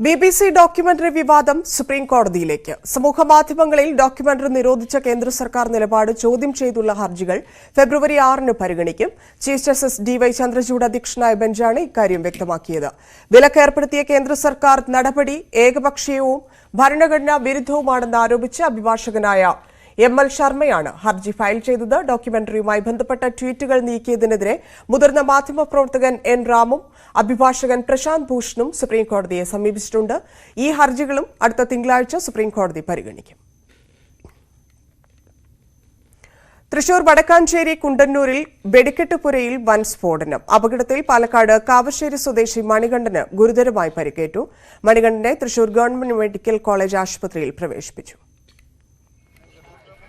BBC ഡോക്യുമെന്ററി വിവാദം സുപ്രീം കോടതിയിലേക്ക്. സമൂഹമാധ്യമങ്ങളിൽ ഡോക്യുമെന്ററി നിരോധിച്ച കേന്ദ്ര സർക്കാർ നിലപാട് ചോദ്യം ചെയ്തുള്ള ഹർജികൾ ഫെബ്രുവരി 6 പരിഗണിക്കും. ചീഫ് ജസ്റ്റിസ് DY ചന്ദ്രചൂഡ് അധ്യക്ഷനായ ബെഞ്ചാണ് ഇക്കാര്യം വ്യക്തമാക്കിയത്. വിലക്ക് ഏർപ്പെടുത്തിയ കേന്ദ്ര സർക്കാർ നടപടി ഏകപക്ഷീയവും ഭരണഘടനാ വിരുദ്ധവുമാണെന്ന് ആരോപിച്ച് അഭിഭാഷകനായ ML ശർമ്മയാണ് ഹർജി ഫയൽ ചെയ്തത്. ഡോക്യുമെന്ററിയുമായി ബന്ധപ്പെട്ട ട്വീറ്റുകൾ നീക്കിയതിനെതിരെ മുതിർന്ന മാധ്യമപ്രവർത്തകൻ N. രാമും അഭിഭാഷകൻ പ്രശാന്ത് ഭൂഷണും സുപ്രീംകോടതിയെ സമീപിച്ചിട്ടുണ്ട്. ഈ ഹർജികളും അടുത്ത തിങ്കളാഴ്ച സുപ്രീംകോടതി പരിഗണിക്കും. തൃശൂർ വടക്കാഞ്ചേരി കുണ്ടന്നൂരിൽ വെടിക്കെട്ടുപുരയിൽ വൻ സ്ഫോടനം. അപകടത്തിൽ പാലക്കാട് കാവശ്ശേരി സ്വദേശി മണികണ്ഠന് ഗുരുതരമായി പരിക്കേറ്റു. മണികണ്ഠനെ തൃശൂർ ഗവൺമെന്റ് മെഡിക്കൽ കോളേജ് ആശുപത്രിയിൽ പ്രവേശിപ്പിച്ചു.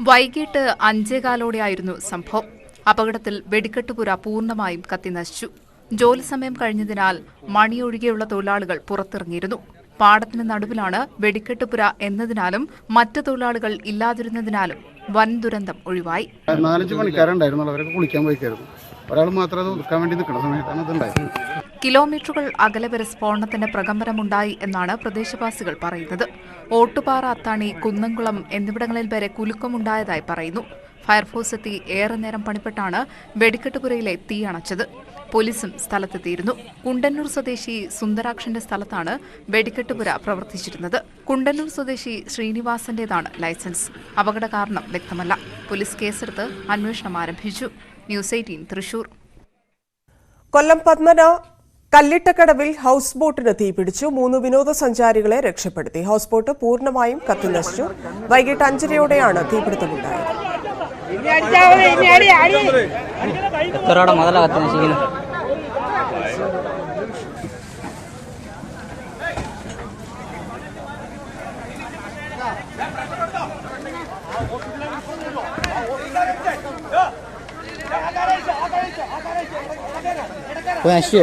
വൈകിട്ട് 5:15 സംഭവം. അപകടത്തിൽ വെടിക്കെട്ടുപുര പൂർണ്ണമായും കത്തിനശിച്ചു. ജോലി സമയം കഴിഞ്ഞതിനാൽ മണിയൊഴികെയുള്ള തൊഴിലാളികൾ പുറത്തിറങ്ങിയിരുന്നു. പാടത്തിന് നടുവിലാണ് വെടിക്കെട്ടുപുര എന്നതിനാലും മറ്റ് തൊഴിലാളികൾ ഇല്ലാതിരുന്നതിനാലും വൻ ദുരന്തം ഒഴിവായി. 4 മണിക്കാരുണ്ടായിരുന്നു, അവരൊക്കെ കുളിക്കാൻ പോയിക്കായിരുന്നു. ഒരാൾ മാത്രം അത് ഒതുക്കാൻ വേണ്ടി നിൽക്കുന്ന സമയത്താണ് അതുണ്ടായത്. കിലോമീറ്ററുകൾ അകലെ വരെ സ്ഫോടനത്തിന്റെ പ്രകമ്പനമുണ്ടായി എന്നാണ് പ്രദേശവാസികൾ പറയുന്നത്. ഓട്ടുപാറ, അത്താണി, കുന്നംകുളം എന്നിവിടങ്ങളിൽ വരെ കുലുക്കമുണ്ടായതായി പറയുന്നു. ഫയർഫോഴ്സ് എത്തി ഏറെ നേരം പണിപ്പെട്ടാണ് വെടിക്കെട്ടുപുരയിലെ തീ അണച്ചത്. പോലീസും സ്ഥലത്തെത്തിയിരുന്നു. കുണ്ടന്നൂർ സ്വദേശി സുന്ദരാക്ഷന്റെ സ്ഥലത്താണ് വെടിക്കെട്ടുപുര പ്രവർത്തിച്ചിരുന്നത്. കുണ്ടന്നൂർ സ്വദേശി ശ്രീനിവാസന്റേതാണ് ലൈസൻസ്. അപകട കാരണം വ്യക്തമല്ല. പോലീസ് കേസെടുത്ത് അന്വേഷണം ആരംഭിച്ചു. ന്യൂസ് 18 തൃശൂർ. കൊല്ലം പത്മന കല്ലിട്ടക്കടവിൽ ഹൌസ് ബോട്ടിന് തീപിടിച്ചു. 3 വിനോദസഞ്ചാരികളെ രക്ഷപ്പെടുത്തി. ഹൌസ് ബോട്ട് പൂർണ്ണമായും കത്തിനശിച്ചു. വൈകിട്ട് 5:30യോടെയാണ് തീപിടുത്തമുണ്ടായത്.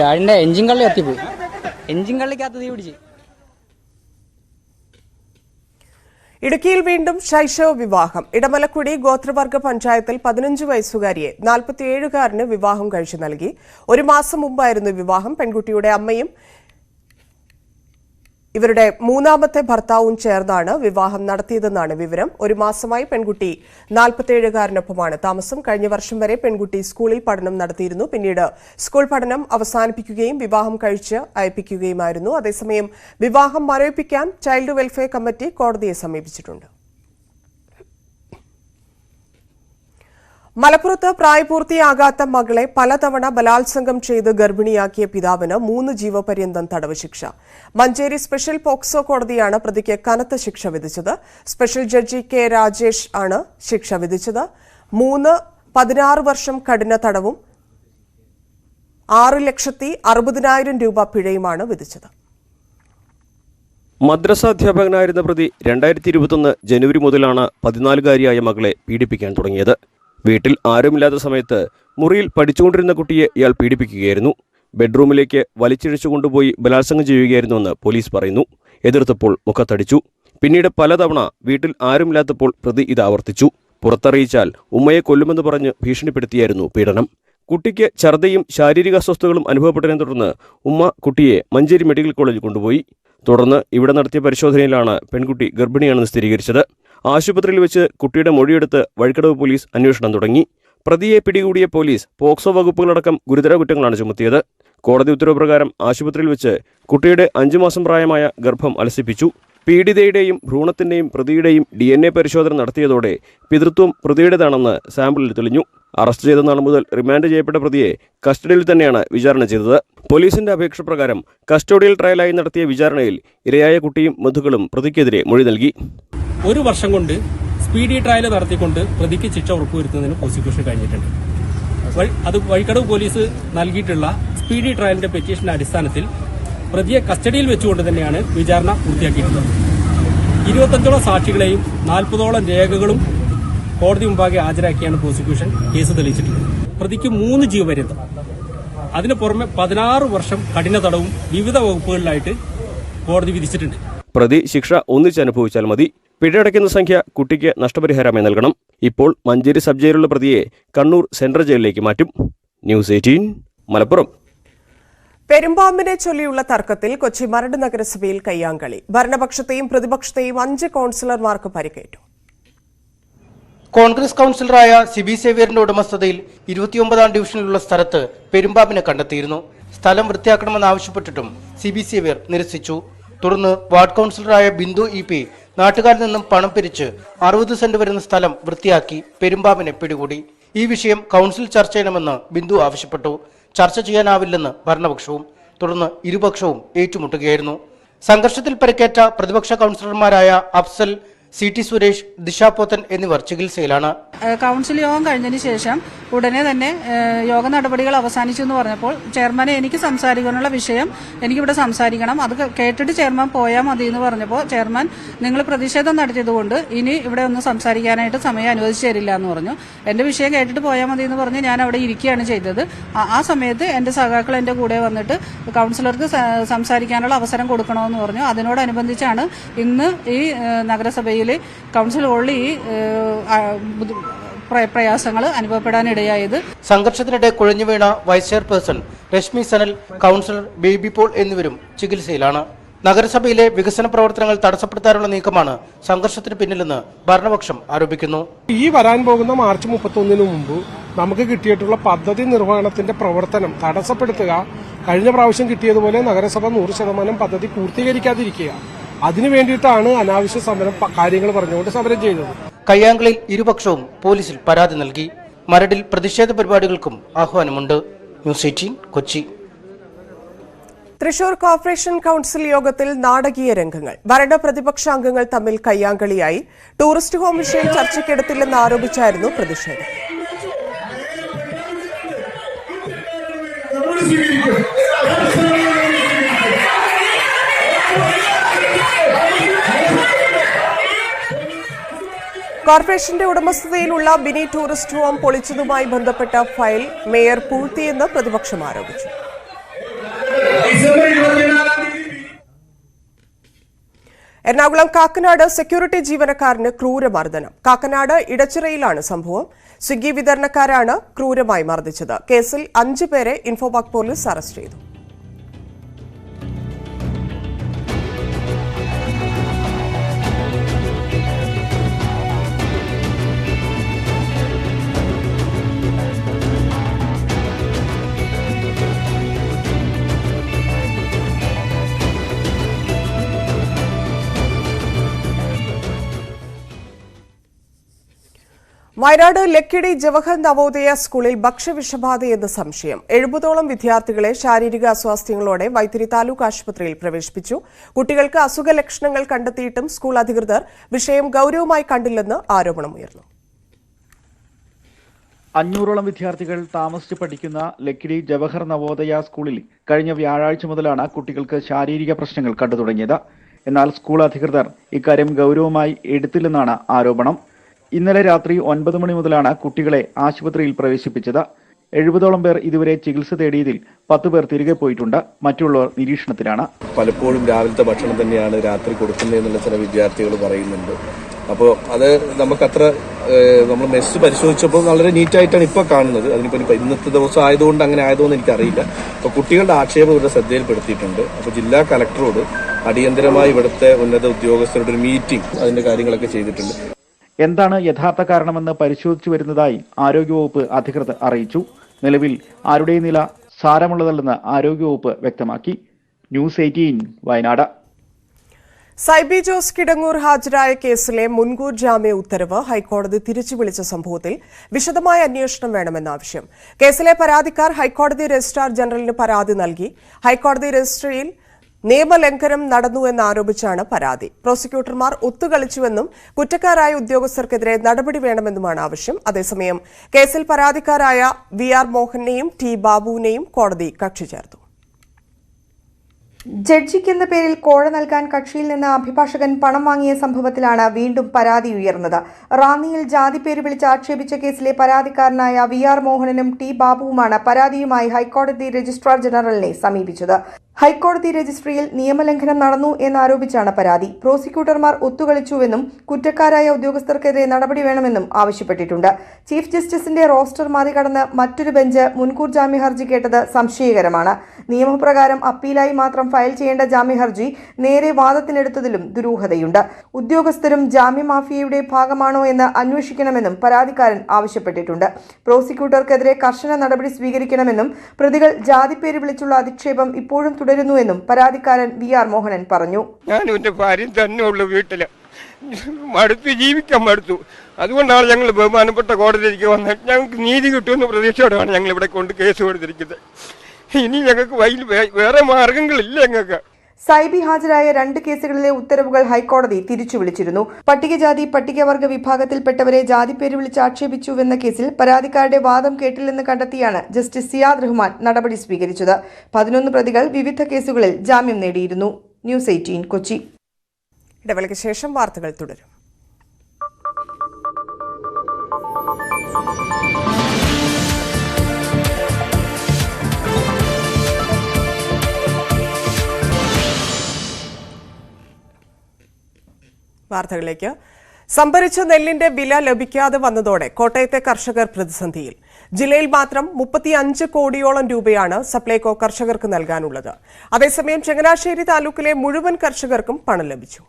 അതിന്റെ എഞ്ചിൻ കള്ളി കത്തിപ്പോയി. എഞ്ചിൻ കള്ളിക്കകത്ത് തീ പിടിച്ച്. ഇടുക്കിയിൽ വീണ്ടും ശൈശവ വിവാഹം. ഇടമലക്കുടി ഗോത്രവർഗ പഞ്ചായത്തിൽ 15 വയസ്സുകാരിയെ 47കാരന് വിവാഹം കഴിച്ചു നൽകി. 1 മാസം മുമ്പായിരുന്നു വിവാഹം. പെൺകുട്ടിയുടെ അമ്മയും ഇവരുടെ 3ാമത്തെ ഭർത്താവും ചേർന്നാണ് വിവാഹം നടത്തിയതെന്നാണ് വിവരം. 1 മാസമായി പെൺകുട്ടി 47കാരനൊപ്പമാണ് താമസം. കഴിഞ്ഞ വർഷം വരെ പെൺകുട്ടി സ്കൂളിൽ പഠനം നടത്തിയിരുന്നു. പിന്നീട് സ്കൂൾ പഠനം അവസാനിപ്പിക്കുകയും വിവാഹം കഴിച്ച് അയപ്പിക്കുകയുമായിരുന്നു. അതേസമയം വിവാഹം മരവിപ്പിക്കാൻ ചൈൽഡ് വെൽഫെയർ കമ്മിറ്റി കോടതിയെ സമീപിച്ചിട്ടുണ്ട്. മലപ്പുറത്ത് പ്രായപൂർത്തിയാകാത്ത മകളെ പലതവണ ബലാത്സംഗം ചെയ്ത് ഗർഭിണിയാക്കിയ പിതാവിന് 3 ജീവപര്യന്തം തടവ് ശിക്ഷ. മഞ്ചേരി സ്പെഷ്യൽ പോക്സോ കോടതിയാണ് പ്രതിക്ക് കനത്ത ശിക്ഷ വിധിച്ചത്. Special judge K. രാജേഷ് ആണ് ശിക്ഷ വിധിച്ചത്. 16 വർഷം കഠിന തടവും 6,60,000 രൂപ പിഴയുമാണ് വിധിച്ചത്. മദ്രസ അധ്യാപകനായിരുന്ന പ്രതി 2021 ജനുവരി മുതലാണ് 14കാരിയായ മകളെ പീഡിപ്പിക്കാൻ തുടങ്ങിയത്. വീട്ടിൽ ആരുമില്ലാത്ത സമയത്ത് മുറിയിൽ പഠിച്ചുകൊണ്ടിരുന്ന കുട്ടിയെ ഇയാൾ പീഡിപ്പിക്കുകയായിരുന്നു. ബെഡ്റൂമിലേക്ക് വലിച്ചിഴച്ചു കൊണ്ടുപോയി ബലാത്സംഗം ചെയ്യുകയായിരുന്നുവെന്ന് പോലീസ് പറയുന്നു. എതിർത്തപ്പോൾ മുഖത്തടിച്ചു. പിന്നീട് പലതവണ വീട്ടിൽ ആരുമില്ലാത്തപ്പോൾ പ്രതി ഇത് ആവർത്തിച്ചു. പുറത്തറിയിച്ചാൽ ഉമ്മയെ കൊല്ലുമെന്ന് പറഞ്ഞ് ഭീഷണിപ്പെടുത്തിയായിരുന്നു പീഡനം. കുട്ടിക്ക് ഛർദ്ദിയും ശാരീരിക അസ്വസ്ഥതകളും അനുഭവപ്പെട്ടതിനെ തുടർന്ന് ഉമ്മ കുട്ടിയെ മഞ്ചേരി മെഡിക്കൽ കോളേജിൽ കൊണ്ടുപോയി. തുടർന്ന് ഇവിടെ നടത്തിയ പരിശോധനയിലാണ് പെൺകുട്ടി ഗർഭിണിയാണെന്ന് സ്ഥിരീകരിച്ചത്. ആശുപത്രിയിൽ വെച്ച് കുട്ടിയുടെ മൊഴിയെടുത്ത് വഴിക്കടവ് പോലീസ് അന്വേഷണം തുടങ്ങി. പ്രതിയെ പിടികൂടിയ പോലീസ് പോക്സോ വകുപ്പുകളടക്കം ഗുരുതര കുറ്റങ്ങളാണ് ചുമത്തിയത്. കോടതി ഉത്തരവ് പ്രകാരം ആശുപത്രിയിൽ വെച്ച് കുട്ടിയുടെ 5 മാസം പ്രായമായ ഗർഭം അലസിപ്പിച്ചു. പീഡിതയുടെയും ഭ്രൂണത്തിന്റെയും പ്രതിയുടെയും DNA പരിശോധന നടത്തിയതോടെ പിതൃത്വം പ്രതിയുടേതാണെന്ന് സാമ്പിളിൽ തെളിഞ്ഞു. അറസ്റ്റ് ചെയ്ത നാൾ മുതൽ റിമാൻഡ് ചെയ്യപ്പെട്ട പ്രതിയെ കസ്റ്റഡിയിൽ തന്നെയാണ് വിചാരണ ചെയ്തത്. പോലീസിന്റെ അപേക്ഷ പ്രകാരം കസ്റ്റഡിയൽ ട്രയലായി നടത്തിയ വിചാരണയിൽ ഇരയായ കുട്ടിയും ബന്ധുക്കളും പ്രതിക്കെതിരെ മൊഴി നൽകി. 1 വർഷം കൊണ്ട് സ്പീഡി ട്രയൽ നടത്തിക്കൊണ്ട് പ്രതിക്ക് ശിക്ഷ ഉറപ്പുവരുത്തുന്നതിന് പ്രോസിക്യൂഷൻ കഴിഞ്ഞിട്ടുണ്ട്. അത് വഴിക്കടവ് പോലീസ് നൽകിയിട്ടുള്ള സ്പീഡി ട്രയലിന്റെ പെറ്റീഷന്റെ അടിസ്ഥാനത്തിൽ പ്രതിയെ കസ്റ്റഡിയിൽ വെച്ചുകൊണ്ട് തന്നെയാണ് വിചാരണ പൂർത്തിയാക്കിയിട്ടുള്ളത്. 25ഓളം സാക്ഷികളെയും 40ഓളം രേഖകളും കോടതി മുമ്പാകെ ഹാജരാക്കിയാണ് പ്രോസിക്യൂഷൻ കേസ് തെളിയിച്ചിട്ടുള്ളത്. പ്രതിക്ക് 3 ജീവപര്യന്തം, അതിനു പുറമെ 16 വർഷം കഠിന തടവും വിവിധ വകുപ്പുകളിലായിട്ട് കോടതി വിധിച്ചിട്ടുണ്ട്. പ്രതി ശിക്ഷ ഒന്നിച്ച് അനുഭവിച്ചാൽ മതി. പിഴയടയ്ക്കുന്ന സംഖ്യ കുട്ടിക്ക് നഷ്ടപരിഹാരമായി നൽകണം. ഇപ്പോൾ മഞ്ചേരി സബ് ജയിലുള്ള പ്രതിയെ കണ്ണൂർ സെൻട്രൽ ജയിലിലേക്ക് മാറ്റും. ന്യൂസ് 18 മലപ്പുറം. പെരുമ്പാമ്പിനെ ചൊല്ലിയുള്ള തർക്കത്തിൽ കൊച്ചി മരട് നഗരസഭയിൽ കയ്യാങ്കളി. ഭരണപക്ഷത്തെയും പ്രതിപക്ഷത്തെയും 5 കൌൺസിലർമാർക്ക് പരിക്കേറ്റു. കോൺഗ്രസ് കൌൺസിലറായ സിബി സേവ്യറിന്റെ ഉടമസ്ഥതയിൽ 29ാം ഡിവിഷനിലുള്ള സ്ഥലത്ത് പെരുമ്പാമ്പിനെ കണ്ടെത്തിയിരുന്നു. സ്ഥലം വൃത്തിയാക്കണമെന്നാവശ്യപ്പെട്ടിട്ടും സിബി സേവ്യർ നിരസിച്ചു. തുടർന്ന് വാർഡ് കൗൺസിലറായ ബിന്ദു EP നാട്ടുകാരിൽ നിന്നും പണം പിരിച്ച് 60 സെന്റ് വരുന്ന സ്ഥലം വൃത്തിയാക്കി പെരുമ്പാമ്പിനെ പിടികൂടി. ഈ വിഷയം കൗൺസിൽ ചർച്ച ചെയ്യണമെന്ന് ബിന്ദു ആവശ്യപ്പെട്ടു. ചർച്ച ചെയ്യാനാവില്ലെന്ന് ഭരണപക്ഷവും. തുടർന്ന് ഇരുപക്ഷവും ഏറ്റുമുട്ടുകയായിരുന്നു. സംഘർഷത്തിൽ പരിക്കേറ്റ പ്രതിപക്ഷ കൗൺസിലർമാരായ അഫ്സൽ, CT സുരേഷ്, ദിശ പോത്തൻ എന്നിവർ ചികിത്സയിലാണ്. കൗൺസിൽ യോഗം കഴിഞ്ഞതിന് ശേഷം ഉടനെ തന്നെ യോഗ നടപടികൾ അവസാനിച്ചു എന്ന് പറഞ്ഞപ്പോൾ ചെയർമാനെ എനിക്ക് സംസാരിക്കാനുള്ള വിഷയം എനിക്കിവിടെ സംസാരിക്കണം, അത് കേട്ടിട്ട് ചെയർമാൻ പോയാൽ മതി എന്ന് പറഞ്ഞപ്പോൾ ചെയർമാൻ നിങ്ങൾ പ്രതിഷേധം നടത്തിയതുകൊണ്ട് ഇനി ഇവിടെ ഒന്നും സംസാരിക്കാനായിട്ട് സമയം അനുവദിച്ചു തരില്ല എന്ന് പറഞ്ഞു. എൻ്റെ വിഷയം കേട്ടിട്ട് പോയാൽ മതി എന്ന് പറഞ്ഞ് ഞാൻ അവിടെ ഇരിക്കുകയാണ് ചെയ്തത്. ആ സമയത്ത് എൻ്റെ സഖാക്കൾ എൻ്റെ കൂടെ വന്നിട്ട് കൗൺസിലർക്ക് സംസാരിക്കാനുള്ള അവസരം കൊടുക്കണമെന്ന് പറഞ്ഞു. അതിനോടനുബന്ധിച്ചാണ് ഇന്ന് ഈ നഗരസഭയിൽ കൗൺസിൽ ഹാളിൽ ഈ പ്രയാസങ്ങൾ അനുഭവപ്പെടാനിടയായത്. സംഘർഷത്തിനിടെ കുഴഞ്ഞു വീണ vice chairperson Reshmi Sanal, councillor Baby Paul എന്നിവരും ചികിത്സയിലാണ്. നഗരസഭയിലെ വികസന പ്രവർത്തനങ്ങൾ തടസ്സപ്പെടുത്താനുള്ള നീക്കമാണ് സംഘർഷത്തിന് പിന്നിലെന്ന് ഭരണപക്ഷം ആരോപിക്കുന്നു. ഈ വരാൻ പോകുന്ന മാർച്ച് 31 മുമ്പ് നമുക്ക് കിട്ടിയിട്ടുള്ള പദ്ധതി നിർവഹണത്തിന്റെ പ്രവർത്തനം തടസ്സപ്പെടുത്തുക, കഴിഞ്ഞ പ്രാവശ്യം കിട്ടിയതുപോലെ നഗരസഭ 100% പദ്ധതി പൂർത്തീകരിക്കാതിരിക്കുക, അതിനു വേണ്ടിയിട്ടാണ് അനാവശ്യ സമരം കാര്യങ്ങൾ പറഞ്ഞുകൊണ്ട് സമരം ചെയ്തത്. കയ്യാങ്കളിൽ ഇരുപക്ഷവും പോലീസിൽ പരാതി നൽകി. മരടിൽ പ്രതിഷേധ പരിപാടികൾക്കും ആഹ്വാനമുണ്ട്. News 18 Kochi. Thrissur corporation council യോഗത്തിൽ നാടകീയ രംഗങ്ങൾ. ഭരണ പ്രതിപക്ഷ അംഗങ്ങൾ തമ്മിൽ കയ്യാങ്കളിയായി. ടൂറിസ്റ്റ് ഹോം വിഷയം ചർച്ചയ്ക്കെടുത്തില്ലെന്ന് ആരോപിച്ചായിരുന്നു പ്രതിഷേധം. കോർപ്പറേഷന്റെ ഉടമസ്ഥതയിലുള്ള ബിനി ടൂറിസ്റ്റ് ഹോം പൊളിച്ചതുമായി ബന്ധപ്പെട്ട ഫയൽ മേയർ പൂഴ്ത്തിയെന്ന് പ്രതിപക്ഷം ആരോപിച്ചു. എറണാകുളം കാക്കനാട് സെക്യൂരിറ്റി ജീവനക്കാരന് ക്രൂരമർദ്ദനം. കാക്കനാട് ഇടച്ചിറയിലാണ് സംഭവം. സ്വിഗ്ഗി വിതരണക്കാരാണ് ക്രൂരമായി മർദ്ദിച്ചത്. കേസിൽ 5 പേരെ ഇൻഫോപാക് പോലീസ് അറസ്റ്റ് ചെയ്തു. വയനാട് ലക്കിടി ജവഹർ നവോദയ സ്കൂളിൽ ഭക്ഷ്യവിഷബാധയെന്ന് സംശയം. 70ഓളം വിദ്യാർത്ഥികളെ ശാരീരിക അസ്വാസ്ഥ്യങ്ങളോടെ വൈത്തിരി താലൂക്ക് ആശുപത്രിയിൽ പ്രവേശിപ്പിച്ചു. കുട്ടികൾക്ക് അസുഖ ലക്ഷണങ്ങൾ കണ്ടെത്തിയിട്ടും സ്കൂൾ അധികൃതർ വിഷയം ഗൌരവമായി കണ്ടില്ലെന്ന് ആരോപണമുയർന്നു. 500ഓളം വിദ്യാർത്ഥികൾ താമസിച്ച് പഠിക്കുന്ന ലക്കിടി ജവഹർ നവോദയ സ്കൂളിൽ കഴിഞ്ഞ വ്യാഴാഴ്ച മുതലാണ് കുട്ടികൾക്ക് ശാരീരിക പ്രശ്നങ്ങൾ കണ്ടു തുടങ്ങിയത്. എന്നാൽ സ്കൂൾ അധികൃതർ ഇക്കാര്യം ഗൌരവമായി എടുത്തില്ലെന്നാണ് ആരോപണം. ഇന്നലെ രാത്രി 9 മണി മുതലാണ് കുട്ടികളെ ആശുപത്രിയിൽ പ്രവേശിപ്പിച്ചത്. 70ഓളം പേർ ഇതുവരെ ചികിത്സ തേടിയതിൽ 10 പേർ തിരികെ പോയിട്ടുണ്ട്. മറ്റുള്ളവർ നിരീക്ഷണത്തിലാണ്. പലപ്പോഴും രാവിലത്തെ ഭക്ഷണം തന്നെയാണ് രാത്രി കൊടുക്കുന്നതെന്നുള്ള ചില വിദ്യാർത്ഥികൾ പറയുന്നുണ്ട്. അപ്പോൾ അത് നമുക്കത്ര നമ്മൾ മെസ്സ് പരിശോധിച്ചപ്പോൾ വളരെ നീറ്റായിട്ടാണ് ഇപ്പോൾ കാണുന്നത്. അതിനിപ്പോൾ ഇന്നത്തെ ദിവസം ആയതുകൊണ്ട് അങ്ങനെ ആയതുകൊണ്ട് എനിക്കറിയില്ല. അപ്പോൾ കുട്ടികളുടെ ആക്ഷേപം ഇവരുടെ ശ്രദ്ധയിൽപ്പെടുത്തിയിട്ടുണ്ട്. അപ്പോൾ ജില്ലാ കലക്ടറോട് അടിയന്തരമായി ഇവിടുത്തെ ഉന്നത ഉദ്യോഗസ്ഥരുടെ ഒരു മീറ്റിംഗ് അതിന്റെ കാര്യങ്ങളൊക്കെ ചെയ്തിട്ടുണ്ട്. എന്താണ് യഥാർത്ഥ കാരണമെന്ന് പരിശോധിച്ചു വരുന്നതായി ആരോഗ്യവകുപ്പ് അധികൃതർ അറിയിച്ചു. നിലവിൽ ആരുടെയും നില സാരമുള്ളതല്ലെന്ന് ആരോഗ്യവകുപ്പ് വ്യക്തമാക്കി. ന്യൂസ് 18 വയനാട്. സൈബി ജോസ് കിടങ്ങൂർ ഹാജരായ കേസിലെ മുൻകൂർ ജാമ്യ ഉത്തരവ് ഹൈക്കോടതി തിരിച്ചുവിളിച്ച സംഭവത്തിൽ വിശദമായ അന്വേഷണം വേണമെന്ന ആവശ്യം. കേസിലെ പരാതിക്കാർ ഹൈക്കോടതി രജിസ്ട്രാർ ജനറലിന് പരാതി നൽകി. ഹൈക്കോടതി രജിസ്ട്രിയിൽ നിയമലംഘനം നടന്നുവെന്നാരോപിച്ചാണ് പരാതി. പ്രോസിക്യൂട്ടർമാർ ഒത്തുകളിച്ചുവെന്നും കുറ്റക്കാരായ ഉദ്യോഗസ്ഥർക്കെതിരെ നടപടി വേണമെന്നുമാണ് ആവശ്യം. അതേസമയം കേസിൽ പരാതിക്കാരായ VR മോഹനെയും T ബാബുവിനെയും കോടതി കക്ഷി ചേർത്തു. ജഡ്ജിക്കെന്ന പേരിൽ കോഴ നൽകാൻ കക്ഷിയിൽ നിന്ന് അഭിഭാഷകൻ പണം വാങ്ങിയ സംഭവത്തിലാണ് വീണ്ടും പരാതി ഉയർന്നത്. റാന്നിയിൽ ജാതിപ്പേര് വിളിച്ച് ആക്ഷേപിച്ച കേസിലെ പരാതിക്കാരനായ VR മോഹനനും T ബാബുവുമാണ് പരാതിയുമായി ഹൈക്കോടതി രജിസ്ട്രാർ ജനറലിനെ സമീപിച്ചത്. ഹൈക്കോടതി രജിസ്ട്രിയിൽ നിയമലംഘനം നടന്നു എന്നാരോപിച്ചാണ് പരാതി. പ്രോസിക്യൂട്ടർമാർ ഒത്തുകളിച്ചുവെന്നും കുറ്റക്കാരായ ഉദ്യോഗസ്ഥർക്കെതിരെ നടപടി വേണമെന്നും ആവശ്യപ്പെട്ടിട്ടുണ്ട്. ചീഫ് ജസ്റ്റിസിന്റെ റോസ്റ്റർ മറികടന്ന് മറ്റൊരു ബെഞ്ച് മുൻകൂർ ജാമ്യ ഹർജി കേട്ടത് സംശയകരമാണ്. നിയമപ്രകാരം അപ്പീലായി മാത്രം ഫയൽ ചെയ്യേണ്ട ജാമ്യഹർജി നേരെ വാദത്തിനെടുത്തതിലും ദുരൂഹതയുണ്ട്. ഉദ്യോഗസ്ഥരും ജാമ്യമാഫിയയുടെ ഭാഗമാണോ എന്ന് അന്വേഷിക്കണമെന്നും പരാതിക്കാരൻ ആവശ്യപ്പെട്ടിട്ടുണ്ട്. പ്രോസിക്യൂട്ടർക്കെതിരെ കർശന നടപടി സ്വീകരിക്കണമെന്നും പ്രതികൾ ജാതിപ്പേര് വിളിച്ചുള്ള അധിക്ഷേപം ഇപ്പോഴും തുടരുന്നുവെന്നും പരാതിക്കാരൻ VR മോഹനൻ പറഞ്ഞു. ഞാനും എൻ്റെ ഭാര്യയും തന്നെ ഉള്ളു വീട്ടില്, മടുത്തു, ജീവിക്കാൻ മടുത്തു. അതുകൊണ്ടാണ് ഞങ്ങൾ ബഹുമാനപ്പെട്ട കോടതിയിലേക്ക് വന്നത്. ഞങ്ങൾക്ക് നീതി കിട്ടുമെന്ന് പ്രതീക്ഷയോടെയാണ് ഞങ്ങൾ ഇവിടെ കൊണ്ട് കേസ് കൊടുത്തിരിക്കുന്നത്. ഇനി ഞങ്ങൾക്ക് വേറെ മാർഗങ്ങളില്ല. ഞങ്ങൾക്ക് സൈബി ഹാജരായ 2 കേസുകളിലെ ഉത്തരവുകൾ ഹൈക്കോടതി തിരിച്ചു വിളിച്ചിരുന്നു. പട്ടികജാതി പട്ടികവർഗ വിഭാഗത്തിൽപ്പെട്ടവരെ ജാതിപ്പേര് വിളിച്ച് ആക്ഷേപിച്ചുവെന്ന കേസിൽ പരാതിക്കാരുടെ വാദം കേട്ടില്ലെന്ന് കണ്ടെത്തിയാണ് ജസ്റ്റിസ് സിയാദ് റഹ്മാൻ നടപടി സ്വീകരിച്ചത്. 11 പ്രതികൾ വിവിധ കേസുകളിൽ ജാമ്യം നേടിയിരുന്നു. ന്യൂസ് 18 കൊച്ചി. ഇടവേളയ്ക്ക് ശേഷം വാർത്തകൾ തുടരും. വാർത്തകളിലേക്ക്. സംഭരിച്ച നെല്ലിന്റെ വില ലഭിക്കാതെ വന്നതോടെ കോട്ടയത്തെ കർഷകർ പ്രതിസന്ധിയിൽ. ജില്ലയിൽ മാത്രം 35 കോടിയോളം രൂപയാണ് സപ്ലൈകോ കർഷകർക്ക് നൽകാനുള്ളത്. അതേസമയം ചങ്ങനാശ്ശേരി താലൂക്കിലെ മുഴുവൻ കർഷകർക്കും പണം ലഭിച്ചു.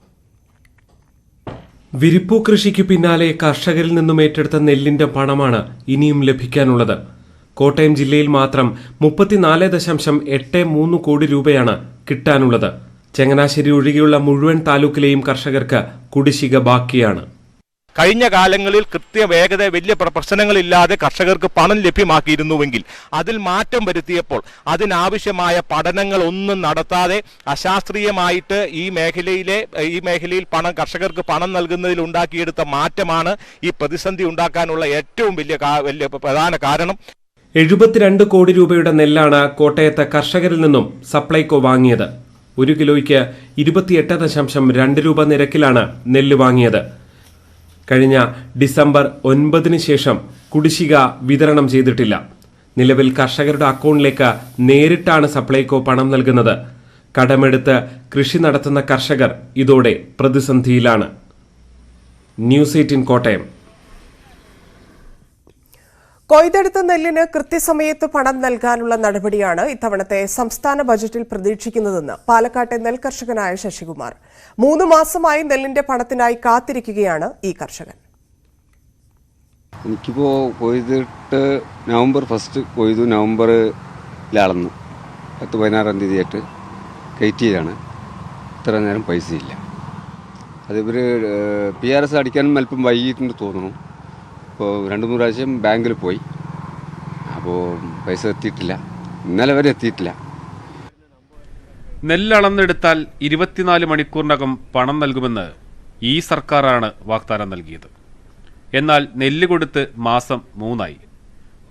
വിരിപ്പു കൃഷിക്ക് പിന്നാലെ കർഷകരിൽ നിന്നും ഏറ്റെടുത്ത നെല്ലിന്റെ പണമാണ് ഇനിയും ലഭിക്കാനുള്ളത്. കോട്ടയം ജില്ലയിൽ മാത്രം 34.83 കോടി രൂപയാണ് കിട്ടാനുള്ളത്. ചങ്ങനാശ്ശേരി ഒഴികെയുള്ള മുഴുവൻ താലൂക്കിലെയും കർഷകർക്ക് കുടിശ്ശിക ബാക്കിയാണ്. കഴിഞ്ഞ കാലങ്ങളിൽ കൃത്യവേഗത വലിയ പ്രശ്നങ്ങളില്ലാതെ കർഷകർക്ക് പണം ലഭ്യമാക്കിയിരുന്നുവെങ്കിൽ അതിൽ മാറ്റം വരുത്തിയപ്പോൾ അതിനാവശ്യമായ പഠനങ്ങൾ ഒന്നും നടത്താതെ അശാസ്ത്രീയമായിട്ട് ഈ മേഖലയിൽ കർഷകർക്ക് പണം നൽകുന്നതിൽ ഉണ്ടാക്കിയെടുത്ത മാറ്റമാണ് ഈ പ്രതിസന്ധി ഉണ്ടാക്കാനുള്ള ഏറ്റവും വലിയ പ്രധാന കാരണം. 72 കോടി രൂപയുടെ നെല്ലാണ് കോട്ടയത്തെ കർഷകരിൽ നിന്നും സപ്ലൈകോ വാങ്ങിയത്. 1 കിലോയ്ക്ക് 28.2 രൂപ നിരക്കിലാണ് നെല്ല് വാങ്ങിയത്. കഴിഞ്ഞ ഡിസംബർ 9 ശേഷം കുടിശ്ശിക വിതരണം ചെയ്തിട്ടില്ല. നിലവിൽ കർഷകരുടെ അക്കൗണ്ടിലേക്ക് നേരിട്ടാണ് സപ്ലൈകോ പണം നൽകുന്നത്. കടമെടുത്ത് കൃഷി നടത്തുന്ന കർഷകർ ഇതോടെ പ്രതിസന്ധിയിലാണ്. ന്യൂസ് 18 കോട്ടയം. കൊയ്തെടുത്ത നെല്ലിന് കൃത്യസമയത്ത് പണം നൽകാനുള്ള നടപടിയാണ് ഇത്തവണത്തെ സംസ്ഥാന ബജറ്റിൽ പ്രതീക്ഷിക്കുന്നതെന്ന് പാലക്കാട്ടെ നെൽ കർഷകനായ ശശികുമാർ. 3 മാസമായി നെല്ലിന്റെ പണത്തിനായി കാത്തിരിക്കുകയാണ് ഈ കർഷകൻ. എനിക്കിപ്പോൾ കൊയ്തിട്ട് നവംബർ 1 കൊയ്തു, നവംബറിലളന്നു 16-ാം തീയതിയായിട്ട് കയറ്റിയതാണ്. ഇത്ര നേരം പൈസയില്ല. അതിവർ PRS അടിക്കാനും അല്പം വൈകിട്ടുണ്ട് തോന്നുന്നു. ഇപ്പോൾ 2-3 പ്രാവശ്യം ബാങ്കിൽ പോയി, അപ്പോൾ പൈസ എത്തിയിട്ടില്ല. ഇന്നലെ വരെ എത്തിയിട്ടില്ല. നെല്ലളന്നെടുത്താൽ 24 മണിക്കൂറിനകം പണം നൽകുമെന്ന് ഈ സർക്കാരാണ് വാഗ്ദാനം നൽകിയത്. എന്നാൽ നെല്ല് കൊടുത്ത് മാസം 3ആയി.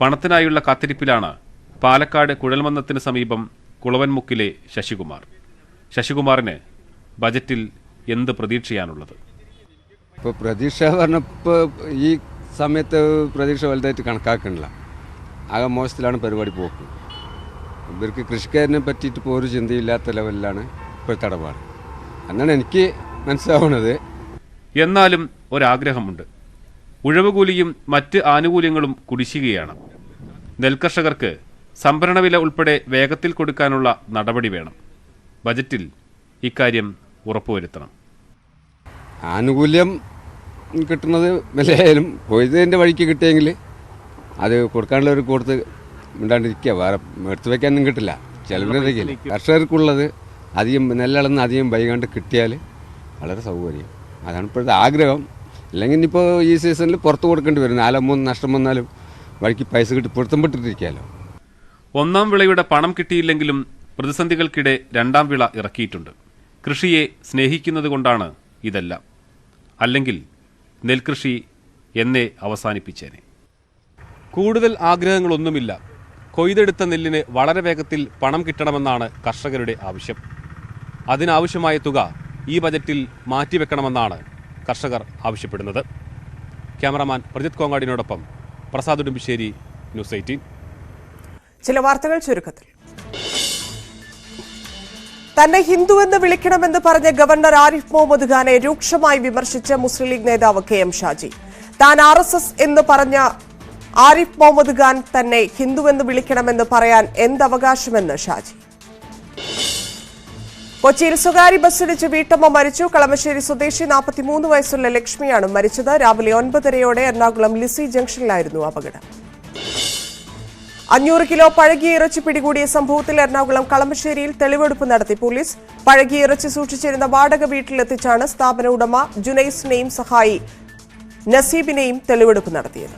പണത്തിനായുള്ള കാത്തിരിപ്പിലാണ് പാലക്കാട് കുഴൽമന്നത്തിന് സമീപം കുളവൻമുക്കിലെ ശശികുമാർ. ശശികുമാറിന് ബജറ്റിൽ എന്ത് പ്രതീക്ഷയാണുള്ളത്? ഇപ്പോൾ പ്രതീക്ഷ പറഞ്ഞപ്പോൾ ഈ സമയത്ത് പ്രതീക്ഷ വലുതായിട്ട് കണക്കാക്കണില്ല. ആകെ മോശത്തിലാണ് പരിപാടി പോക്ക്. ഇവർക്ക് കൃഷിക്കാരനെ പറ്റിയിട്ട് ഇപ്പോൾ ഒരു ചിന്തയില്ലാത്ത ലെവലിലാണ് ഇപ്പോഴത്തെ ഇടപാട് എന്നാണ് എനിക്ക് മനസ്സിലാവുന്നത്. എന്നാലും ഒരാഗ്രഹമുണ്ട്. ഉഴവുകൂലിയും മറ്റ് ആനുകൂല്യങ്ങളും കുടിശ്ശികയാണ്. നെൽകർഷകർക്ക് സംഭരണ വില ഉൾപ്പെടെ വേഗത്തിൽ കൊടുക്കാനുള്ള നടപടി വേണം. ബജറ്റിൽ ഇക്കാര്യം ഉറപ്പുവരുത്തണം. ആനുകൂല്യം കിട്ടുന്നത് വിലയായാലും കൊയ്തതിൻ്റെ വഴിക്ക് കിട്ടിയെങ്കിൽ അത് കൊടുക്കാനുള്ളവർ കൊടുത്ത് മിണ്ടാണ്ടിരിക്കുക. വേറെ എടുത്തു വയ്ക്കാനൊന്നും കിട്ടില്ല. ചിലവിനൊക്കെയില്ല. കർഷകർക്കുള്ളത് അധികം നെല്ലളന്ന് അധികം വൈകാണ്ട് കിട്ടിയാൽ വളരെ സൗകര്യം. അതാണ് ഇപ്പോഴത്തെ ആഗ്രഹം. അല്ലെങ്കിൽ ഇനിയിപ്പോൾ ഈ സീസണിൽ പുറത്ത് കൊടുക്കേണ്ടി വരും. 4-3 നഷ്ടം വന്നാലും വഴിക്ക് പൈസ കിട്ടി പൊരുത്തപ്പെട്ടിരിക്കാമല്ലോ. 1-ാം വിളയുടെ പണം കിട്ടിയില്ലെങ്കിലും പ്രതിസന്ധികൾക്കിടെ 2-ാം വിള ഇറക്കിയിട്ടുണ്ട്. കൃഷിയെ സ്നേഹിക്കുന്നത് കൊണ്ടാണ് ഇതെല്ലാം. അല്ലെങ്കിൽ നെൽകൃഷി എന്നേ അവസാനിപ്പിച്ചേനെ. കൂടുതൽ ആഗ്രഹങ്ങളൊന്നുമില്ല. കൊയ്തെടുത്ത നെല്ലിന് വളരെ വേഗത്തിൽ പണം കിട്ടണമെന്നാണ് കർഷകരുടെ ആവശ്യം. അതിനാവശ്യമായ തുക ഈ ബജറ്റിൽ മാറ്റിവെക്കണമെന്നാണ് കർഷകർ ആവശ്യപ്പെടുന്നത്. ക്യാമറാമാൻ പ്രജിത് കോങ്ങാടിനോടൊപ്പം പ്രസാദ് ഉടുമ്പിശ്ശേരി, ന്യൂസ് 18. ചില വാർത്തകൾ ചുരുക്കത്തിൽ. തന്നെ ഹിന്ദുവെന്ന് വിളിക്കണമെന്ന് പറഞ്ഞ ഗവർണർ ആരിഫ് മുഹമ്മദ് ഖാനെ രൂക്ഷമായി വിമർശിച്ച മുസ്ലിം ലീഗ് നേതാവ് KM ഷാജി. താൻ RSS എന്ന് പറഞ്ഞ ആരിഫ് മുഹമ്മദ് ഖാൻ തന്നെ ഹിന്ദുവെന്ന് വിളിക്കണമെന്ന് പറയാൻ എന്തവകാശമെന്ന് ഷാജി. കൊച്ചിയിൽ സ്വകാര്യ ബസ്സിടിച്ച് വീട്ടമ്മ മരിച്ചു. കളമശ്ശേരി സ്വദേശി 43 വയസ്സുള്ള ലക്ഷ്മിയാണ് മരിച്ചത്. രാവിലെ 9:30 എറണാകുളം ലിസി ജംഗ്ഷനിലായിരുന്നു അപകടം. 500 കിലോ പഴകിയ ഇറച്ചി പിടികൂടിയ സംഭവത്തിൽ എറണാകുളം കളമശ്ശേരിയിൽ തെളിവെടുപ്പ് നടത്തി പോലീസ്. പഴകിയ ഇറച്ചി സൂക്ഷിച്ചിരുന്ന വാടക വീട്ടിലെത്തിച്ചാണ് സ്ഥാപന ഉടമ ജുനൈസിനെയും സഹായി നസീബിനെയും തെളിവെടുപ്പ് നടത്തിയത്.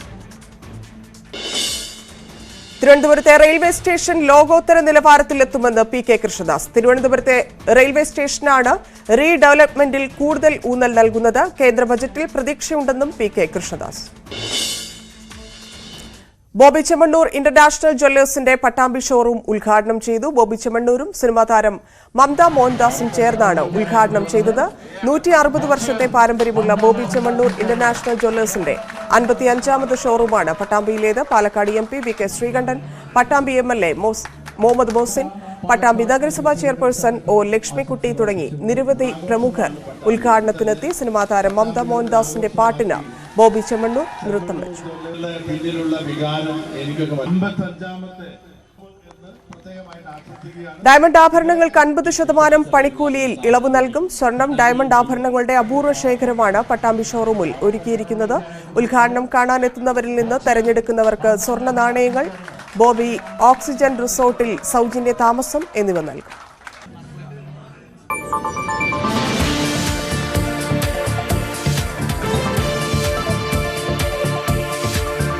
തിരുവനന്തപുരത്തെ റെയിൽവേ സ്റ്റേഷൻ ലോകോത്തര നിലവാരത്തിലെത്തുമെന്ന് പി.കെ. കൃഷ്ണദാസ്. തിരുവനന്തപുരത്തെ റെയിൽവേ സ്റ്റേഷനാണ് റീഡെവലപ്മെന്റിൽ കൂടുതൽ ഊന്നൽ നൽകുന്നത്. കേന്ദ്ര ബജറ്റിൽ പ്രതീക്ഷയുണ്ടെന്നും പി.കെ. കൃഷ്ണദാസ്. ബോബി ചെമ്മണ്ണൂർ ഇന്റർനാഷണൽ ജ്വല്ലേഴ്സിന്റെ പട്ടാമ്പി ഷോറൂം ഉദ്ഘാടനം ചെയ്തു. ബോബി ചെമ്മണ്ണൂരും സിനിമാ താരം മമത മോഹൻദാസും ചേർന്നാണ് ഉദ്ഘാടനം ചെയ്തത്. 160 വർഷത്തെ പാരമ്പര്യമുള്ള ബോബി ചെമ്മണ്ണൂർ ഇന്റർനാഷണൽ ജ്വല്ലേഴ്സിന്റെ 55ാമത് ഷോറൂമാണ് പട്ടാമ്പിയിലേത്. Palakkad MP V K. Sreekandan, Pattambi MLA Muhammad Mohsin, Pattambi നഗരസഭാ ചെയർപേഴ്സൺ ഒ. ലക്ഷ്മിക്കുട്ടി തുടങ്ങി നിരവധി പ്രമുഖർ ഉദ്ഘാടനത്തിനെത്തി. സിനിമാ താരം മമത മോഹൻദാസിന്റെ പാട്ടിന് ബോബി ചെമ്മണ്ണൂർ നൃത്തം വെച്ചു. ഡയമണ്ട് ആഭരണങ്ങൾക്ക് 50% പണിക്കൂലിയിൽ ഇളവ് നൽകും. സ്വർണം, ഡയമണ്ട് ആഭരണങ്ങളുടെ അപൂർവ ശേഖരമാണ് പട്ടാമ്പി ഷോറൂമിൽ ഒരുക്കിയിരിക്കുന്നത്. ഉദ്ഘാടനം കാണാനെത്തുന്നവരിൽ നിന്ന് തെരഞ്ഞെടുക്കുന്നവർക്ക് സ്വർണ്ണ നാണയങ്ങൾ, ബോബി ഓക്സിജൻ റിസോർട്ടിൽ സൗജന്യ താമസം എന്നിവ നൽകും.